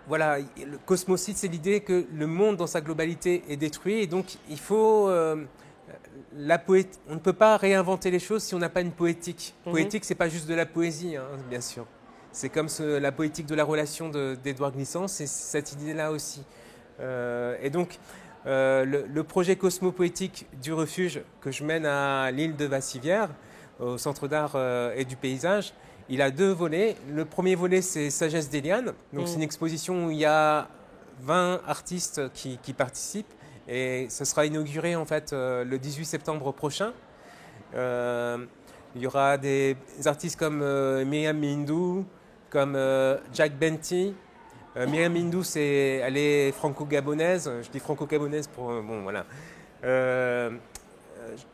voilà, le cosmocide, c'est l'idée que le monde dans sa globalité est détruit, et donc il faut on ne peut pas réinventer les choses si on n'a pas une poétique. Poétique, c'est pas juste de la poésie, hein, bien sûr. C'est comme la poétique de la relation d'Édouard Glissant, c'est cette idée-là aussi. Et donc, le projet cosmopoétique du refuge que je mène à l'île de Vassivière, au Centre d'art et du paysage, il a 2 volets. Le premier volet, c'est Sagesse des lianes. Donc, c'est une exposition où il y a 20 artistes qui participent. Et ce sera inauguré, en fait, le 18 septembre prochain. Il y aura des artistes comme Myriam Mindou, comme Jack Benty. Myriam Mindou, elle est franco-gabonaise. Je dis franco-gabonaise pour... bon, voilà.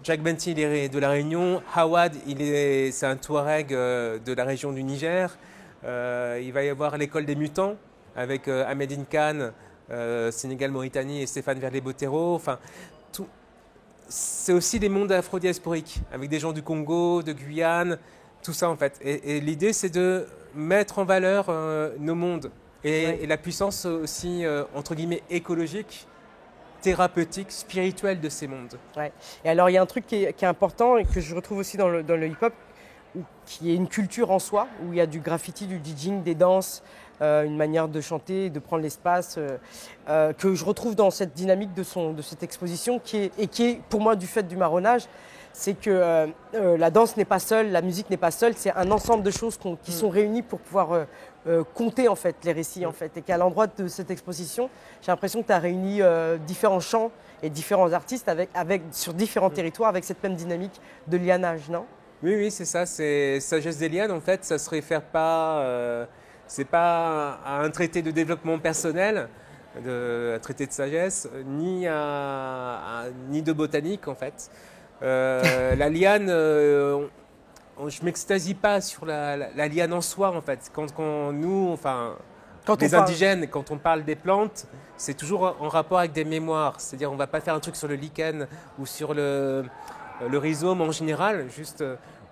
Jack Benty, il est de la Réunion. Hawad, c'est un Touareg de la région du Niger. Il va y avoir l'école des mutants avec Ahmedine Khan, Sénégal, Mauritanie, et Stéphane Verlet-Bottero. Enfin, c'est aussi des mondes afro-diasporiques avec des gens du Congo, de Guyane, tout ça en fait. Et l'idée, c'est de mettre en valeur nos mondes et la puissance aussi, entre guillemets, écologique, thérapeutique, spirituelle de ces mondes. Ouais. Et alors, il y a un truc qui est important et que je retrouve aussi dans le hip-hop, qui est une culture en soi, où il y a du graffiti, du DJing, des danses, une manière de chanter, de prendre l'espace, que je retrouve dans cette dynamique de cette exposition, qui est pour moi du fait du marronnage. C'est que la danse n'est pas seule, la musique n'est pas seule, c'est un ensemble de choses qui sont réunies pour pouvoir compter en fait, les récits. En fait. Et qu'à l'endroit de cette exposition, j'ai l'impression que tu as réuni différents chants et différents artistes sur différents territoires avec cette même dynamique de lianage, non? Oui, c'est ça, c'est Sagesse des lianes. En fait, ça se réfère pas, c'est pas à un traité de développement personnel, un traité de sagesse, ni de botanique en fait. La liane, je m'extasie pas sur la liane en soi en fait. Quand les indigènes, quand on parle des plantes, c'est toujours en rapport avec des mémoires. C'est-à-dire, on va pas faire un truc sur le lichen ou sur le rhizome en général. Juste,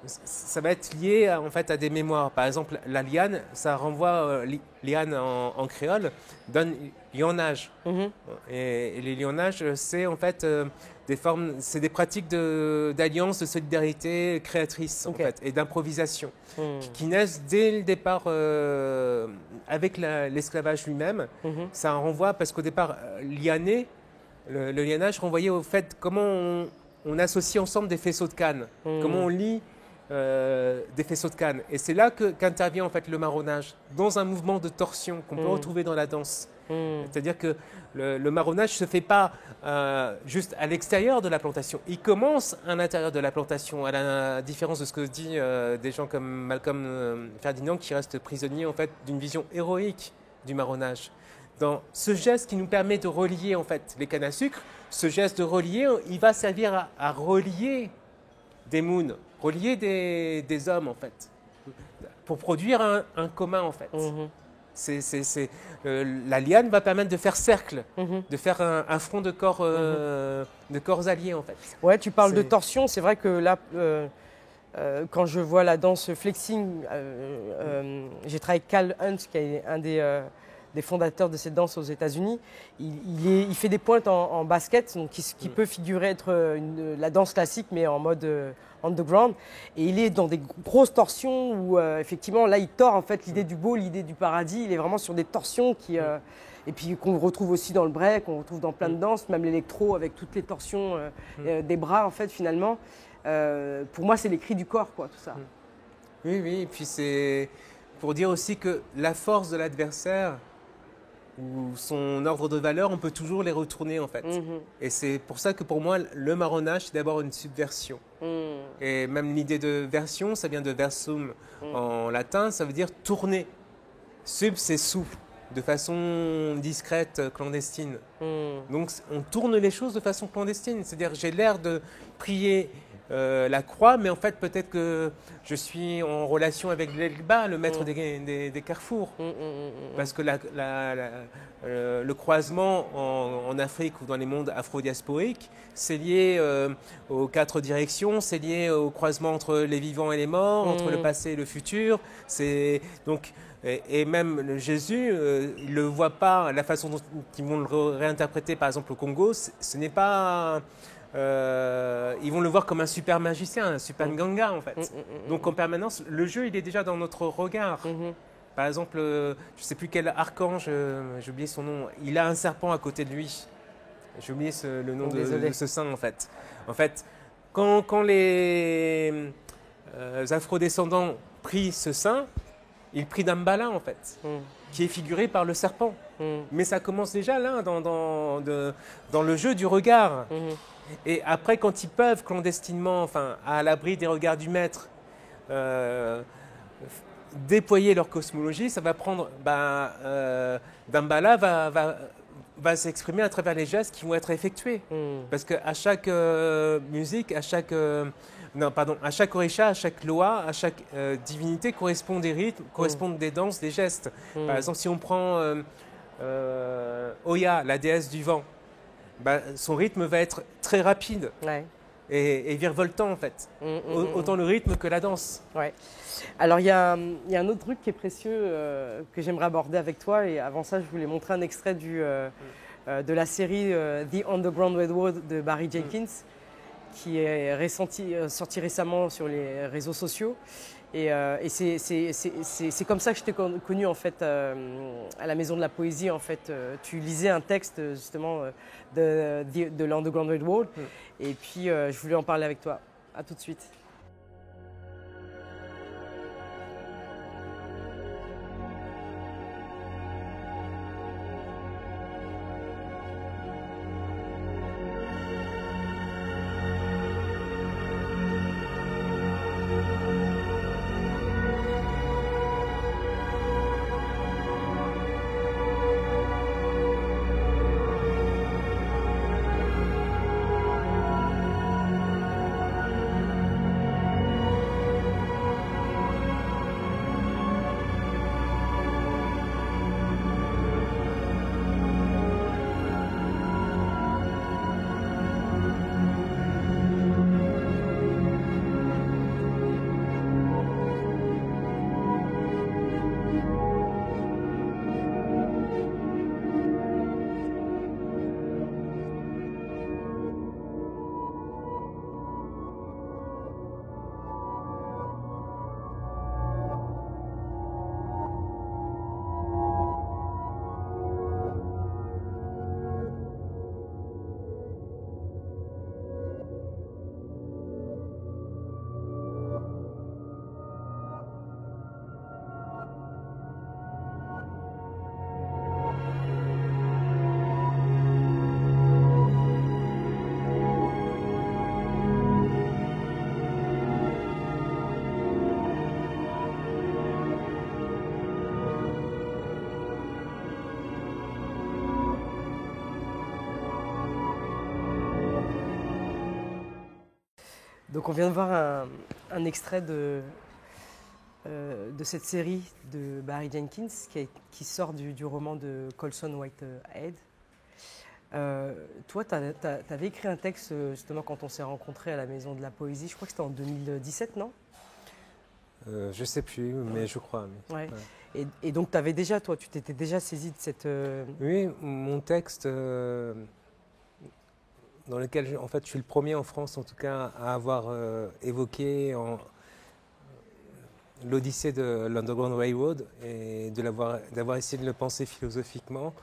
ça va être lié en fait à des mémoires. Par exemple, la liane, ça renvoie liane en créole, donne lionnage. Et les lionnages, c'est en fait des formes, c'est des pratiques d'alliance, de solidarité créatrice en fait, et d'improvisation qui naissent dès le départ avec l'esclavage lui-même. Ça renvoie parce qu'au départ, lianer, le lionnage renvoyait au fait comment on associe ensemble des faisceaux de canne, comment on lie des faisceaux de canne. Et c'est là qu'intervient en fait le marronnage, dans un mouvement de torsion qu'on peut retrouver dans la danse. C'est-à-dire que le marronnage ne se fait pas juste à l'extérieur de la plantation. Il commence à l'intérieur de la plantation, à la différence de ce que dit des gens comme Malcolm Ferdinand, qui restent prisonniers en fait, d'une vision héroïque du marronnage. dans ce geste qui nous permet de relier en fait les cannes à sucre. Ce geste de relier, il va servir à relier des moons, relier des hommes en fait, pour produire un commun en fait. La liane va permettre de faire cercle, de faire un front de corps alliés en fait. Ouais, tu parles de torsion, c'est vrai que là, quand je vois la danse flexing, j'ai travaillé avec Cal Hunt, qui est un des fondateurs de cette danse aux États-Unis. Il fait des pointes en basket, donc qui peut figurer être la danse classique, mais en mode underground. Et il est dans des grosses torsions où, effectivement, là, il tord en fait l'idée du beau, l'idée du paradis. Il est vraiment sur des torsions qui... et puis qu'on retrouve aussi dans le break, qu'on retrouve dans plein de danses, même l'électro avec toutes les torsions des bras, en fait, finalement. Pour moi, c'est les cris du corps, quoi, tout ça. Oui, oui, et puis c'est pour dire aussi que la force de l'adversaire ou son ordre de valeur, on peut toujours les retourner en fait. Et c'est pour ça que pour moi, le marronnage, c'est d'abord une subversion. Et même l'idée de version, ça vient de versum en latin, ça veut dire tourner. Sub, c'est sous, de façon discrète, clandestine. Donc on tourne les choses de façon clandestine. C'est-à-dire j'ai l'air de prier la croix, mais en fait peut-être que je suis en relation avec l'Elba, le maître des carrefours. Parce que le croisement en Afrique ou dans les mondes afro-diasporiques, c'est lié aux 4 directions, c'est lié au croisement entre les vivants et les morts, entre le passé et le futur. Donc, et même Jésus, il ne le voit pas, la façon dont ils vont le réinterpréter par exemple au Congo, ce n'est pas... ils vont le voir comme un super magicien, un super nganga en fait. Donc en permanence, le jeu il est déjà dans notre regard. Par exemple, je ne sais plus quel archange, j'ai oublié son nom, il a un serpent à côté de lui. J'ai oublié le nom de ce saint en fait. En fait, quand les afrodescendants prient ce saint, ils prient Dambala en fait, qui est figuré par le serpent. Mais ça commence déjà là, dans le jeu du regard. Et après, quand ils peuvent clandestinement, enfin, à l'abri des regards du maître, déployer leur cosmologie, ça va prendre. Dambala va s'exprimer à travers les gestes qui vont être effectués. Parce qu'à chaque musique, à chaque orisha, à chaque loa, à chaque divinité correspondent des rythmes, correspondent des danses, des gestes. Par exemple, si on prend Oya, la déesse du vent, son rythme va être très rapide et virevoltant en fait. Autant le rythme que la danse. Ouais. Alors il y a un autre truc qui est précieux que j'aimerais aborder avec toi, et avant ça je voulais montrer un extrait de la série The Underground Railroad de Barry Jenkins, qui est sorti récemment sur les réseaux sociaux. Et c'est comme ça que je t'ai connu en fait à la Maison de la Poésie. En fait, tu lisais un texte justement de l'Underground Railroad, et puis je voulais en parler avec toi. À tout de suite. Donc on vient de voir un extrait de cette série de Barry Jenkins qui sort du roman de Colson Whitehead. Toi, tu avais écrit un texte justement quand on s'est rencontrés à la Maison de la Poésie, je crois que c'était en 2017, non? Je ne sais plus, mais je crois. Mais, ouais. Ouais. Et donc tu t'étais déjà saisi de cette... Oui, mon texte... dans lequel en fait, je suis le premier en France, en tout cas, à avoir évoqué l'Odyssée de l'Underground Railroad et d'avoir essayé de le penser philosophiquement.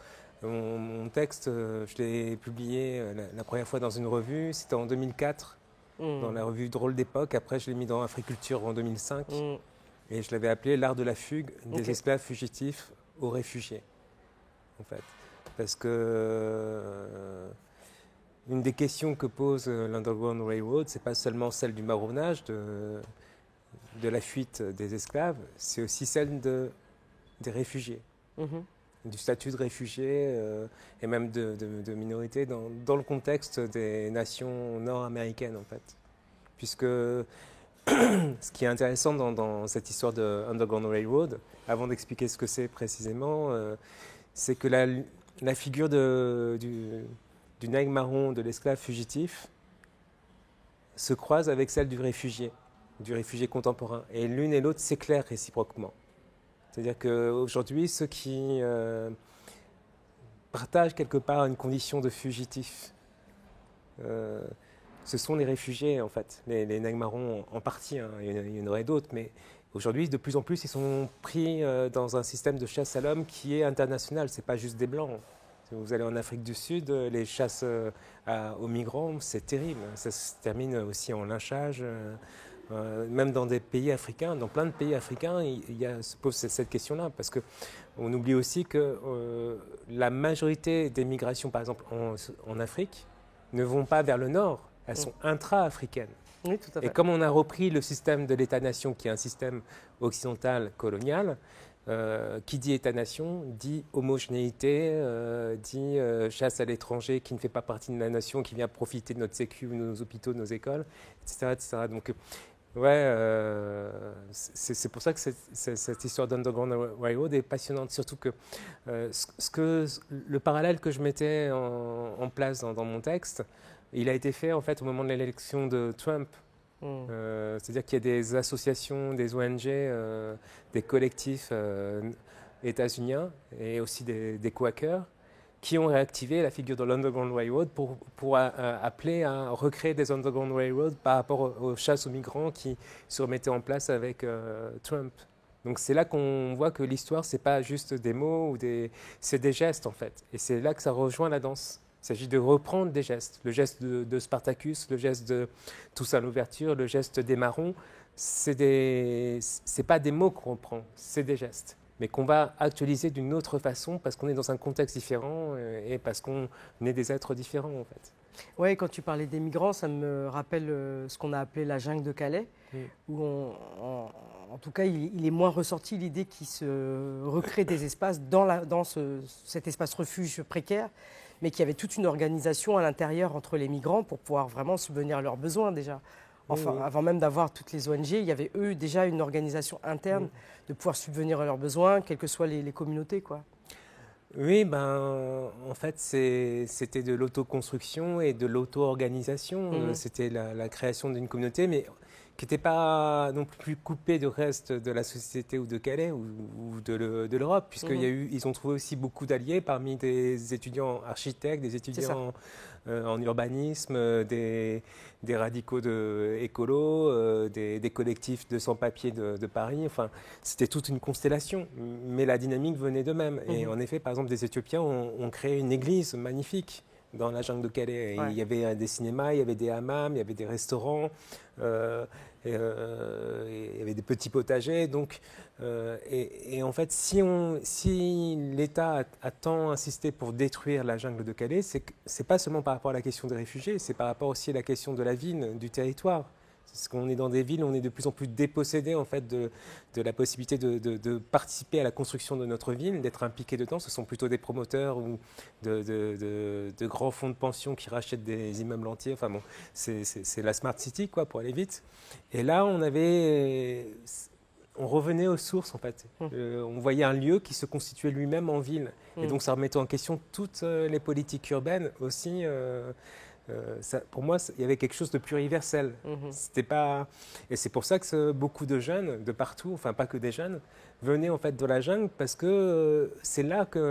Mon texte, je l'ai publié la première fois dans une revue, c'était en 2004, dans la revue Drôle d'époque. Après, je l'ai mis dans Africulture en 2005 et je l'avais appelé L'art de la fugue des esclaves fugitifs aux réfugiés, en fait. Parce que... une des questions que pose l'Underground Railroad, ce n'est pas seulement celle du marronnage, de la fuite des esclaves, c'est aussi celle des réfugiés, du statut de réfugié et même de minorité dans le contexte des nations nord-américaines, en fait. Puisque ce qui est intéressant dans cette histoire de Underground Railroad, avant d'expliquer ce que c'est précisément, c'est que la figure du nègre marron, de l'esclave fugitif, se croise avec celle du réfugié contemporain. Et l'une et l'autre s'éclairent réciproquement. C'est-à-dire qu'aujourd'hui, ceux qui partagent quelque part une condition de fugitif, ce sont les réfugiés, en fait. Les nègres marrons en partie, hein. Il y en aurait d'autres, mais aujourd'hui, de plus en plus, ils sont pris dans un système de chasse à l'homme qui est international. Ce n'est pas juste des Blancs. Vous allez en Afrique du Sud, les chasses aux migrants, c'est terrible. Ça se termine aussi en lynchage. Même dans des pays africains, dans plein de pays africains, se pose cette question-là. Parce qu'on oublie aussi que la majorité des migrations, par exemple en Afrique, ne vont pas vers le nord. Elles sont intra-africaines. Oui, tout à fait. Et comme on a repris le système de l'État-nation, qui est un système occidental colonial, qui dit État-nation, dit homogénéité, dit chasse à l'étranger qui ne fait pas partie de la nation, qui vient profiter de notre sécu, de nos hôpitaux, de nos écoles, etc. etc. Donc, c'est pour ça que cette histoire d'Underground Railroad est passionnante, surtout que, le parallèle que je mettais en place dans mon texte, il a été fait en fait au moment de l'élection de Trump. C'est-à-dire qu'il y a des associations, des ONG, des collectifs états-uniens et aussi des Quakers qui ont réactivé la figure de l'Underground Railroad pour appeler à recréer des Underground Railroad par rapport aux chasses aux migrants qui se remettaient en place avec Trump. Donc c'est là qu'on voit que l'histoire, c'est pas juste des mots, c'est des gestes en fait. Et c'est là que ça rejoint la danse. Il s'agit de reprendre des gestes. Le geste de Spartacus, le geste de Toussaint Louverture, le geste des Marrons, c'est pas des mots qu'on reprend, c'est des gestes. Mais qu'on va actualiser d'une autre façon parce qu'on est dans un contexte différent et parce qu'on est des êtres différents en fait. Oui, quand tu parlais des migrants, ça me rappelle ce qu'on a appelé la jungle de Calais, où en tout cas, il est moins ressorti l'idée qu'il se recrée des espaces dans cet espace refuge précaire, mais qu'il y avait toute une organisation à l'intérieur entre les migrants pour pouvoir vraiment subvenir à leurs besoins déjà. Enfin, avant même d'avoir toutes les ONG, il y avait eux déjà une organisation interne de pouvoir subvenir à leurs besoins, quelles que soient les communautés, quoi. Oui, en fait, c'était de l'autoconstruction et de l'auto-organisation. C'était la création d'une communauté, mais qui n'était pas non plus coupée du reste de la société ou de Calais ou de l'Europe, puisqu'ils ont trouvé aussi beaucoup d'alliés parmi des étudiants architectes, des étudiants en urbanisme, des radicaux écolos, des collectifs de sans-papiers de Paris. Enfin, c'était toute une constellation, mais la dynamique venait d'eux-mêmes. Et en effet, par exemple, des Éthiopiens ont créé une église magnifique dans la jungle de Calais. Il y avait des cinémas, il y avait des hammams, il y avait des restaurants, il y avait des petits potagers. Donc, et en fait, si l'État a tant insisté pour détruire la jungle de Calais, c'est pas seulement par rapport à la question des réfugiés, c'est par rapport aussi à la question de la ville, du territoire. Parce qu'on est dans des villes, on est de plus en plus dépossédé en fait de la possibilité de participer à la construction de notre ville, d'être impliqué dedans. Ce sont plutôt des promoteurs ou de grands fonds de pension qui rachètent des immeubles entiers. Enfin bon, c'est la smart city quoi, pour aller vite. Et là, on revenait aux sources en fait. On voyait un lieu qui se constituait lui-même en ville. Et donc ça remettait en question toutes les politiques urbaines aussi. Pour moi, il y avait quelque chose de pluriversel. C'était pas... Et c'est pour ça que beaucoup de jeunes, de partout, enfin pas que des jeunes, venaient en fait de la jungle parce que c'est là qu'il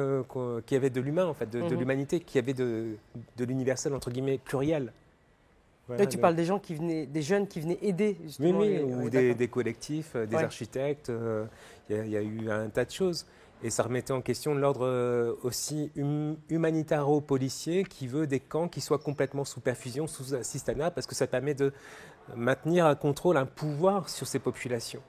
y avait de l'humain, en fait, de l'humanité, qu'il y avait de l'universel, entre guillemets, pluriel. Voilà, tu parles des gens qui venaient, des jeunes qui venaient aider justement. Oui, ou des collectifs, des architectes. Il y a eu un tas de choses. Et ça remettait en question l'ordre aussi humanitaro-policier qui veut des camps qui soient complètement sous perfusion, sous assistanat, parce que ça permet de maintenir un contrôle, un pouvoir sur ces populations.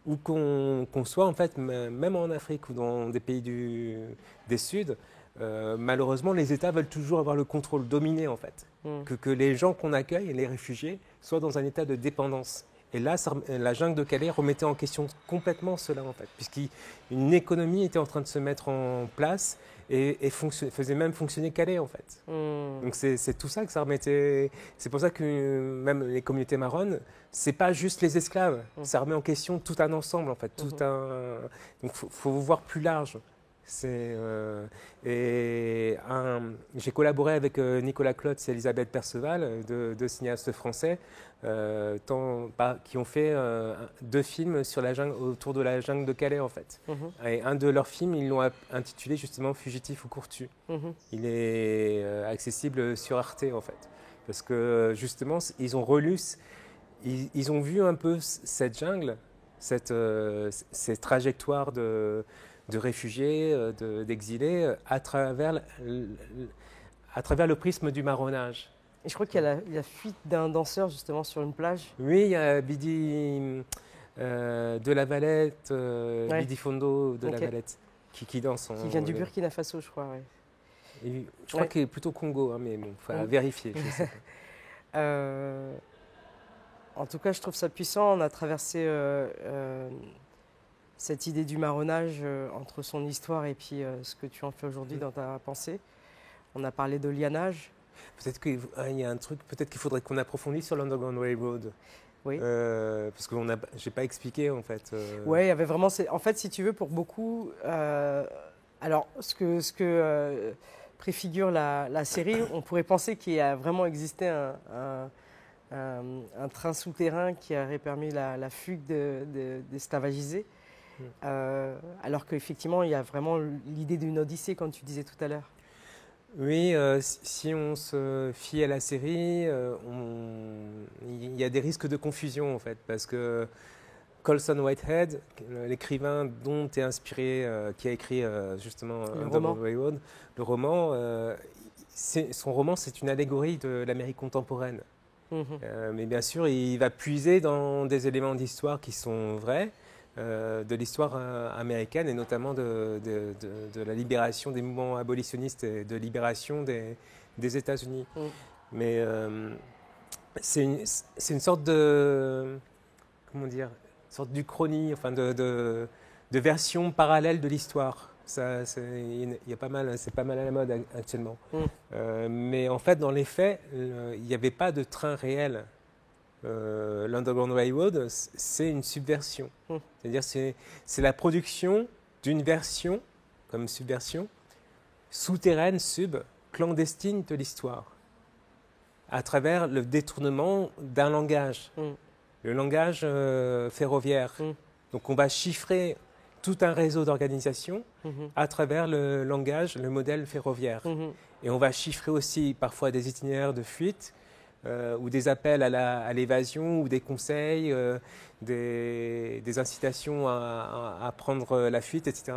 Où qu'on soit, en fait, même en Afrique ou dans des pays des Suds, malheureusement, les États veulent toujours avoir le contrôle, dominer, en fait. Que les gens qu'on accueille, les réfugiés, soient dans un état de dépendance. Et là, la jungle de Calais remettait en question complètement cela, en fait, puisqu'une économie était en train de se mettre en place et faisait même fonctionner Calais, en fait. Donc c'est tout ça que ça remettait. C'est pour ça que même les communautés marronnes, c'est pas juste les esclaves. Ça remet en question tout un ensemble, en fait. Donc faut voir plus large. J'ai collaboré avec Nicolas Clotz et Elisabeth Perceval, deux cinéastes français, qui ont fait 2 films sur la jungle, autour de la jungle de Calais en fait. Et un de leurs films, ils l'ont intitulé justement Fugitif ou courtu. Il est accessible sur Arte en fait, parce que justement ils ont ils ont vu un peu cette jungle, ces trajectoires de réfugiés, d'exilés, à travers le prisme du marronnage. Et je crois qu'il y a la fuite d'un danseur justement sur une plage. Oui, il y a Bidi de la Valette, Bidi Fondo de la Valette, qui danse. Qui vient du Burkina Faso, je crois. Ouais. Et je crois qu'il est plutôt Congo, hein, mais bon, il faut vérifier. Je sais pas. En tout cas, je trouve ça puissant. On a traversé cette idée du marronnage entre son histoire et puis ce que tu en fais aujourd'hui dans ta pensée. On a parlé de lianage. Peut-être qu'il y a un truc, peut-être qu'il faudrait qu'on approfondisse sur l'Underground Railroad. Oui. Parce que j'ai pas expliqué en fait. Oui, il y avait vraiment. En fait, si tu veux, pour beaucoup. Alors, ce que préfigure la série, on pourrait penser qu'il y a vraiment existé un train souterrain qui aurait permis la fugue des esclavagisés. Alors qu'effectivement, il y a vraiment l'idée d'une odyssée, comme tu disais tout à l'heure. Oui, si on se fie à la série, il y a des risques de confusion en fait, parce que Colson Whitehead, l'écrivain dont est inspiré, qui a écrit justement Underground Railroad, le roman, son roman c'est une allégorie de l'Amérique contemporaine. Mais bien sûr, il va puiser dans des éléments d'histoire qui sont vrais, de l'histoire américaine et notamment de la libération des mouvements abolitionnistes et de libération des États-Unis. Mais c'est une sorte de, comment dire, une sorte d'uchronie, enfin de version parallèle de l'histoire. Il y a pas mal, c'est pas mal à la mode actuellement. Mais en fait, dans les faits, il n'y avait pas de train réel. L'Underground Railroad, c'est une subversion. C'est-à-dire c'est la production d'une version, comme subversion, souterraine, clandestine de l'histoire, à travers le détournement d'un langage, le langage ferroviaire. Donc on va chiffrer tout un réseau d'organisations à travers le langage, le modèle ferroviaire. Et on va chiffrer aussi parfois des itinéraires de fuite, ou des appels à l'évasion, ou des conseils, des incitations à prendre la fuite, etc.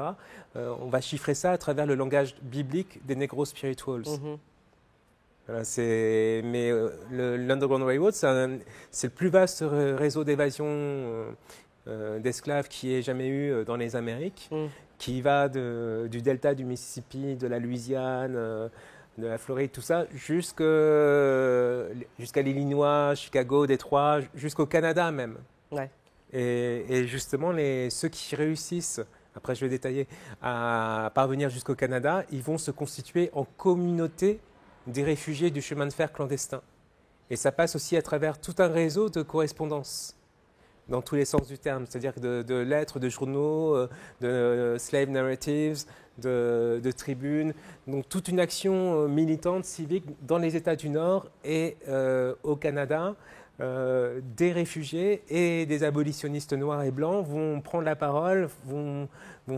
On va chiffrer ça à travers le langage biblique des Negro Spirituals. Voilà, mais l'Underground Railroad, c'est le plus vaste réseau d'évasion d'esclaves qu'il y ait jamais eu dans les Amériques, qui va du delta du Mississippi, de la Louisiane, de la Floride, tout ça, jusqu'à l'Illinois, Chicago, Détroit, jusqu'au Canada même. Ouais. Et justement, ceux qui réussissent, après je vais détailler, à parvenir jusqu'au Canada, ils vont se constituer en communauté des réfugiés du chemin de fer clandestin. Et ça passe aussi à travers tout un réseau de correspondance, dans tous les sens du terme, c'est-à-dire de lettres, de journaux, de slave narratives, de tribunes, donc toute une action militante, civique dans les États du Nord et au Canada. Des réfugiés et des abolitionnistes noirs et blancs vont prendre la parole, vont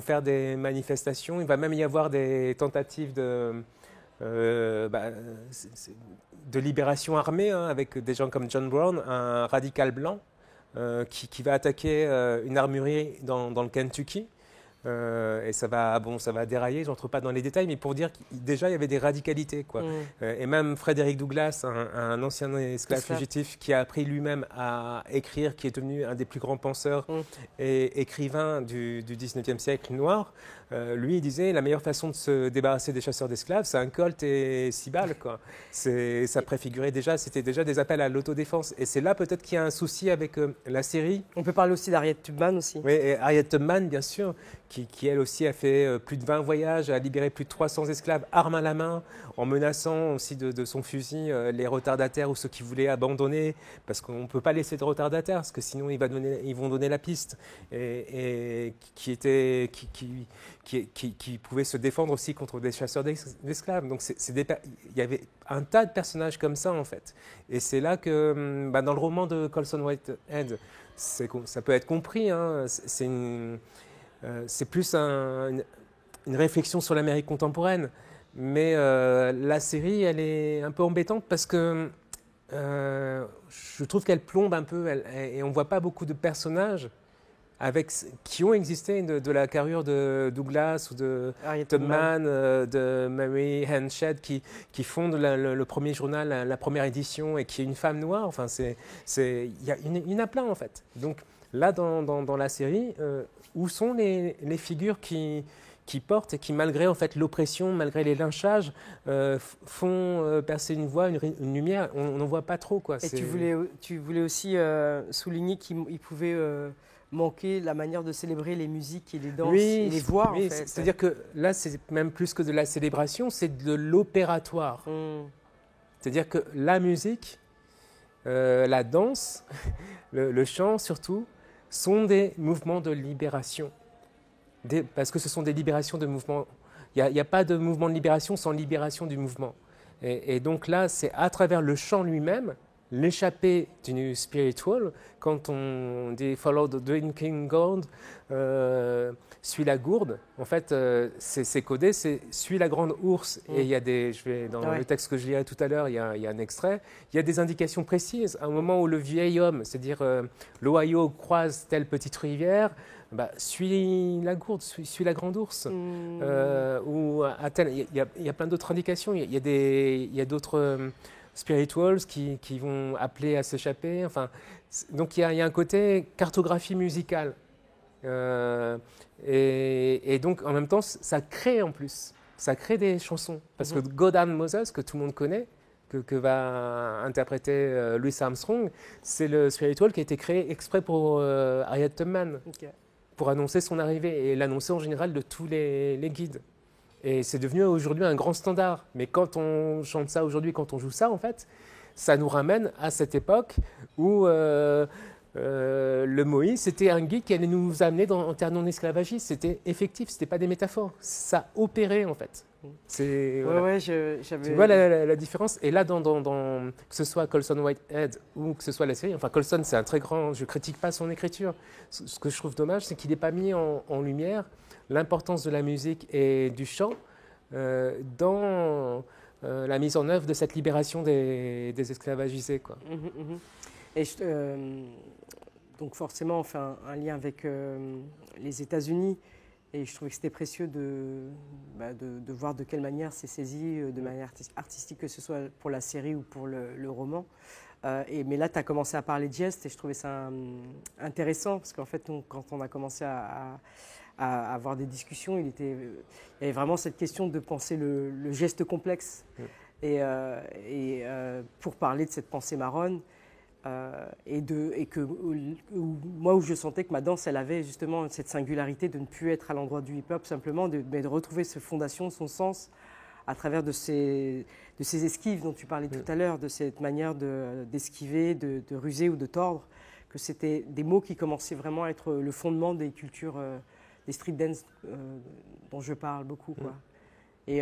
faire des manifestations. Il va même y avoir des tentatives de libération armée, hein, avec des gens comme John Brown, un radical blanc qui va attaquer une armurerie dans le Kentucky. Et ça va dérailler, j'entre pas dans les détails, mais pour dire qu'il déjà il y avait des radicalités, quoi. Et même Frédéric Douglass, un ancien esclave fugitif qui a appris lui-même à écrire, qui est devenu un des plus grands penseurs et écrivains du 19e siècle noir, lui il disait la meilleure façon de se débarrasser des chasseurs d'esclaves, c'est un Colt et 6 balles, quoi. Ça préfigurait déjà, c'était déjà des appels à l'autodéfense. Et c'est là peut-être qu'il y a un souci avec la série. On peut parler aussi d'Harriet Tubman aussi. Oui, et Harriet Tubman, bien sûr, qui elle aussi a fait plus de 20 voyages, a libéré plus de 300 esclaves, armes à la main, en menaçant aussi de son fusil les retardataires ou ceux qui voulaient abandonner, parce qu'on ne peut pas laisser de retardataires, parce que sinon ils vont donner la piste, et qui pouvaient se défendre aussi contre des chasseurs d'esclaves. Donc il y avait un tas de personnages comme ça, en fait. Et c'est là que, dans le roman de Colson Whitehead, ça peut être compris, hein, c'est plus une réflexion sur l'Amérique contemporaine. Mais la série, elle est un peu embêtante parce que je trouve qu'elle plombe un peu et on ne voit pas beaucoup de personnages qui ont existé de la carrure de Douglas ou de Tubman, de Mary Henshed, qui fondent le premier journal, la première édition, et qui est une femme noire. Enfin, il y en a plein, en fait. Donc là, dans la série, où sont les figures qui portent et qui, malgré en fait, l'oppression, malgré les lynchages, font percer une voie, une lumière? On n'en voit pas trop, quoi. Et tu voulais aussi souligner qu'il pouvait manquer la manière de célébrer les musiques et les danses et les voix, en fait. C'est-à-dire que là, c'est même plus que de la célébration, c'est de l'opératoire. C'est-à-dire que la musique, la danse, le chant surtout, sont des mouvements de libération. Parce que ce sont des libérations de mouvements. Il n'y a pas de mouvement de libération sans libération du mouvement. Et donc là, c'est à travers le chant lui-même, l'échappée du spiritual, quand on dit « follow the drinking gourd », suis la gourde, en fait, c'est codé, c'est « suis la grande ours ». Et il y a le texte que je lirai tout à l'heure, il y a un extrait, il y a des indications précises. À un moment où le vieil homme, c'est-à-dire l'Ohio croise telle petite rivière, suis la gourde, suis la grande ours. Ou il y a plein d'autres indications, il y a d'autres spirituals qui vont appeler à s'échapper. Enfin, donc il y a un côté cartographie musicale. Et donc en même temps, ça crée en plus. Ça crée des chansons. Parce que God Damn Moses, que tout le monde connaît, que va interpréter Louis Armstrong, c'est le spiritual qui a été créé exprès pour Harriet Tubman. Pour annoncer son arrivée et l'annoncer en général de tous les guides. Et c'est devenu aujourd'hui un grand standard. Mais quand on chante ça aujourd'hui, quand on joue ça, en fait, ça nous ramène à cette époque où le Moïse, c'était un guide qui allait nous amener en terre non esclavagiste. C'était effectif, ce n'était pas des métaphores. Ça opérait, en fait. Tu vois la différence. Et là, que ce soit Colson Whitehead ou que ce soit la série, enfin Colson, c'est un très grand... Je ne critique pas son écriture. Ce que je trouve dommage, c'est qu'il n'ait pas mis en lumière l'importance de la musique et du chant dans la mise en œuvre de cette libération des esclavagisés, quoi. Et donc forcément, on fait un lien avec les États-Unis. Et je trouvais que c'était précieux de voir de quelle manière c'est saisi, de manière artistique, que ce soit pour la série ou pour le roman. Mais là, tu as commencé à parler de gestes et je trouvais ça intéressant parce qu'en fait, quand on a commencé à avoir des discussions, il y avait vraiment cette question de penser le geste complexe. Et pour parler de cette pensée marronne, moi, où je sentais que ma danse, elle avait justement cette singularité de ne plus être à l'endroit du hip-hop simplement, mais de retrouver ses fondations, son sens, à travers de ces esquives dont tu parlais tout à l'heure, de cette manière d'esquiver, de ruser ou de tordre, que c'était des mots qui commençaient vraiment à être le fondement des cultures, des street dance dont je parle beaucoup, quoi. Et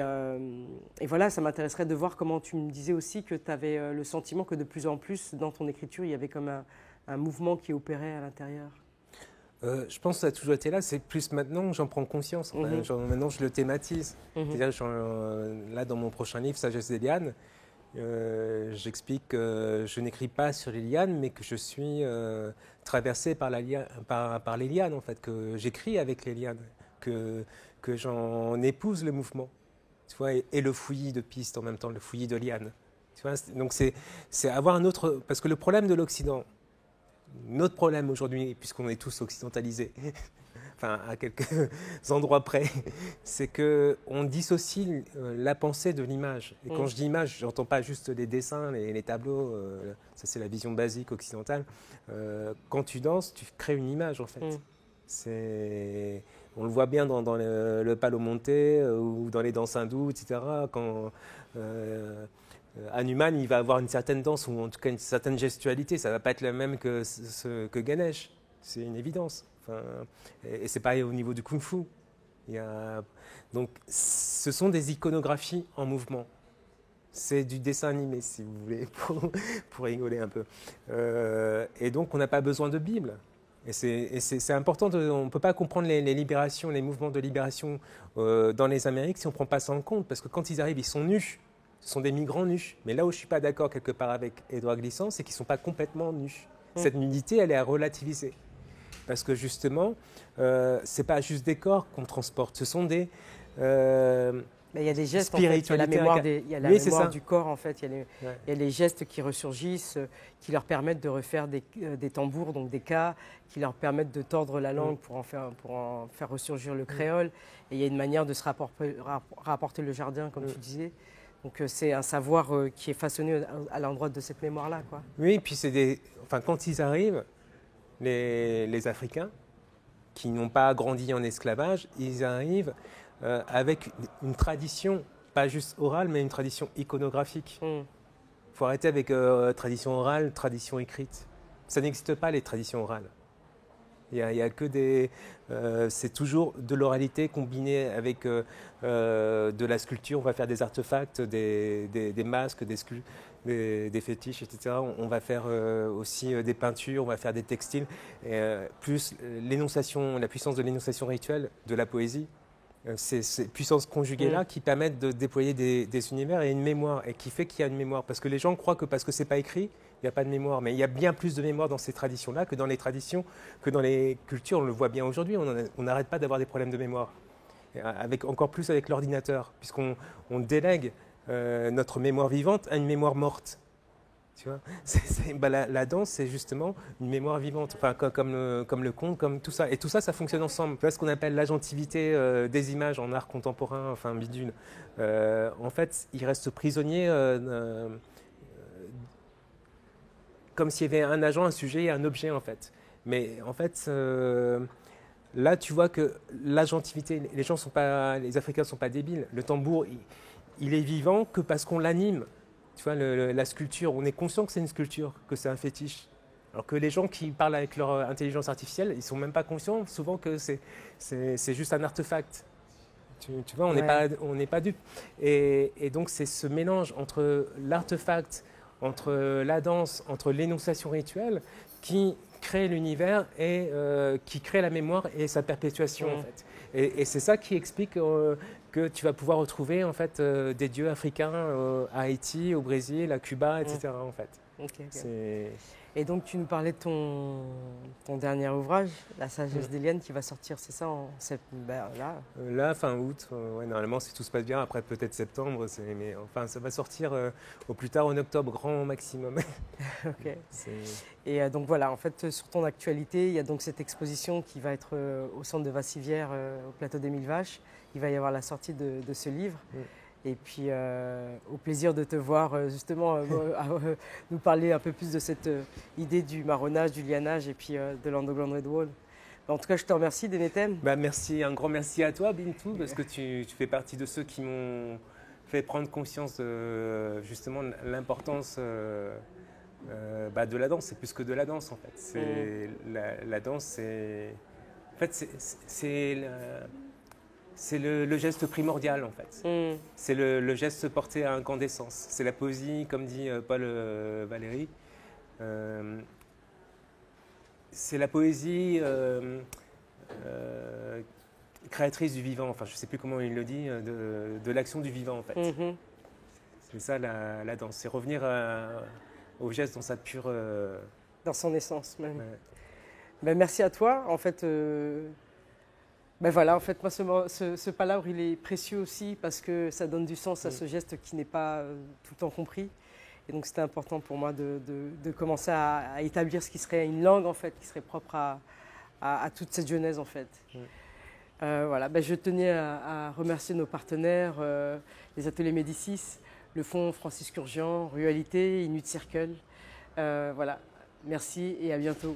voilà, ça m'intéresserait de voir comment tu me disais aussi que tu avais le sentiment que de plus en plus, dans ton écriture, il y avait comme un mouvement qui opérait à l'intérieur. Je pense que ça a toujours été là, c'est plus maintenant que j'en prends conscience. Maintenant, je le thématise. C'est-à-dire, là, dans mon prochain livre, Sagesse des lianes, j'explique que je n'écris pas sur les lianes, mais que je suis traversé par les lianes, en fait, que j'écris avec les lianes, que j'en épouse le mouvement. Tu vois, et le fouillis de pistes en même temps, le fouillis de lianes. Tu vois, donc c'est avoir un autre... Parce que le problème de l'Occident, notre problème aujourd'hui, puisqu'on est tous occidentalisés, enfin à quelques endroits près, c'est qu'on dissocie la pensée de l'image. Et quand je dis image, je n'entends pas juste les dessins, les tableaux, ça c'est la vision basique occidentale. Quand tu danses, tu crées une image en fait. On le voit bien dans le palo monté ou dans les danses hindoues, etc. Quand Hanuman, il va avoir une certaine danse ou en tout cas une certaine gestualité. Ça ne va pas être la même que Ganesh. C'est une évidence. Et c'est pareil au niveau du kung-fu. Donc, ce sont des iconographies en mouvement. C'est du dessin animé, si vous voulez, pour rigoler un peu. Et donc, on n'a pas besoin de Bible. Et c'est important, on ne peut pas comprendre les libérations, les mouvements de libération dans les Amériques si on ne prend pas ça en compte. Parce que quand ils arrivent, ils sont nus. Ce sont des migrants nus. Mais là où je ne suis pas d'accord quelque part avec Édouard Glissant, c'est qu'ils ne sont pas complètement nus. Cette nudité, elle est à relativiser. Parce que justement, ce n'est pas juste des corps qu'on transporte. Ce sont des... il y a des gestes, en fait, il y a la mémoire, mémoire du corps, en fait. Il y a les gestes qui ressurgissent, qui leur permettent de refaire des tambours, donc des cas, qui leur permettent de tordre la langue pour en faire ressurgir le créole. Et il y a une manière de se rapporter le jardin, comme tu disais. Donc c'est un savoir qui est façonné à l'endroit de cette mémoire-là, quoi. Oui, et puis quand ils arrivent, les Africains, qui n'ont pas grandi en esclavage, ils arrivent avec une tradition, pas juste orale, mais une tradition iconographique. Il faut arrêter avec tradition orale, tradition écrite. Ça n'existe pas, les traditions orales. Il y a que c'est toujours de l'oralité combinée avec de la sculpture. On va faire des artefacts, des masques, des fétiches, etc. On va faire aussi des peintures, on va faire des textiles. Plus la puissance de l'énonciation rituelle de la poésie. C'est ces puissances conjuguées-là qui permettent de déployer des univers et une mémoire, et qui fait qu'il y a une mémoire. Parce que les gens croient que parce que ce n'est pas écrit, il n'y a pas de mémoire. Mais il y a bien plus de mémoire dans ces traditions-là que dans les traditions, que dans les cultures. On le voit bien aujourd'hui, on n'arrête pas d'avoir des problèmes de mémoire. Encore plus avec l'ordinateur, puisqu'on délègue notre mémoire vivante à une mémoire morte. Tu vois, la danse, c'est justement une mémoire vivante, enfin, comme le conte, comme tout ça. Et tout ça, ça fonctionne ensemble. Tu vois, ce qu'on appelle l'agentivité des images en art contemporain, enfin bidule. En fait, il reste prisonnier comme s'il y avait un agent, un sujet et un objet, en fait. Mais en fait, là, tu vois que l'agentivité, les Africains ne sont pas débiles. Le tambour, il est vivant que parce qu'on l'anime. Tu vois, la sculpture, on est conscient que c'est une sculpture, que c'est un fétiche. Alors que les gens qui parlent avec leur intelligence artificielle, ils ne sont même pas conscients souvent que c'est juste un artefact. Tu vois, on n'est pas dupes. Et donc, c'est ce mélange entre l'artefact, entre la danse, entre l'énonciation rituelle qui crée l'univers et qui crée la mémoire et sa perpétuation, en fait. Et c'est ça qui explique que tu vas pouvoir retrouver en fait, des dieux africains à Haïti, au Brésil, à Cuba, etc. En fait. Ok. C'est... Et donc tu nous parlais de ton dernier ouvrage, La sagesse d'Eliane, qui va sortir, c'est ça, en septembre, là Là, fin août, ouais, normalement, si tout se passe bien, après peut-être septembre, mais enfin, ça va sortir au plus tard en octobre, grand maximum. Ok. Et donc voilà, en fait, sur ton actualité, il y a donc cette exposition qui va être au centre de Vassivière, au plateau des Mille Vaches. Il va y avoir la sortie de ce livre. Et puis, au plaisir de te voir justement nous parler un peu plus de cette idée du marronnage, du lianage et puis de l'Underground Red Wall. En tout cas, je te remercie, Denetem. Merci, un grand merci à toi, Bintou, parce que tu fais partie de ceux qui m'ont fait prendre conscience de justement l'importance de la danse. C'est plus que de la danse, en fait. La danse, c'est... En fait, c'est le geste primordial, en fait. C'est le geste porté à incandescence. C'est la poésie, comme dit Paul Valéry. C'est la poésie créatrice du vivant. Enfin, je ne sais plus comment il le dit, de l'action du vivant, en fait. C'est ça, la danse. C'est revenir au geste dans sa pure... Dans son essence, même. Ouais. Ben, merci à toi. En fait... Ben voilà, en fait, moi, ce palabre, il est précieux aussi parce que ça donne du sens à ce geste qui n'est pas tout le temps compris. Et donc, c'était important pour moi de commencer à établir ce qui serait une langue, en fait, qui serait propre à toute cette jeunesse, en fait. Voilà, ben, je tenais à remercier nos partenaires, les ateliers Médicis, le fonds Francis Curgian, Rualité, Inuit Circle. Voilà, merci et à bientôt.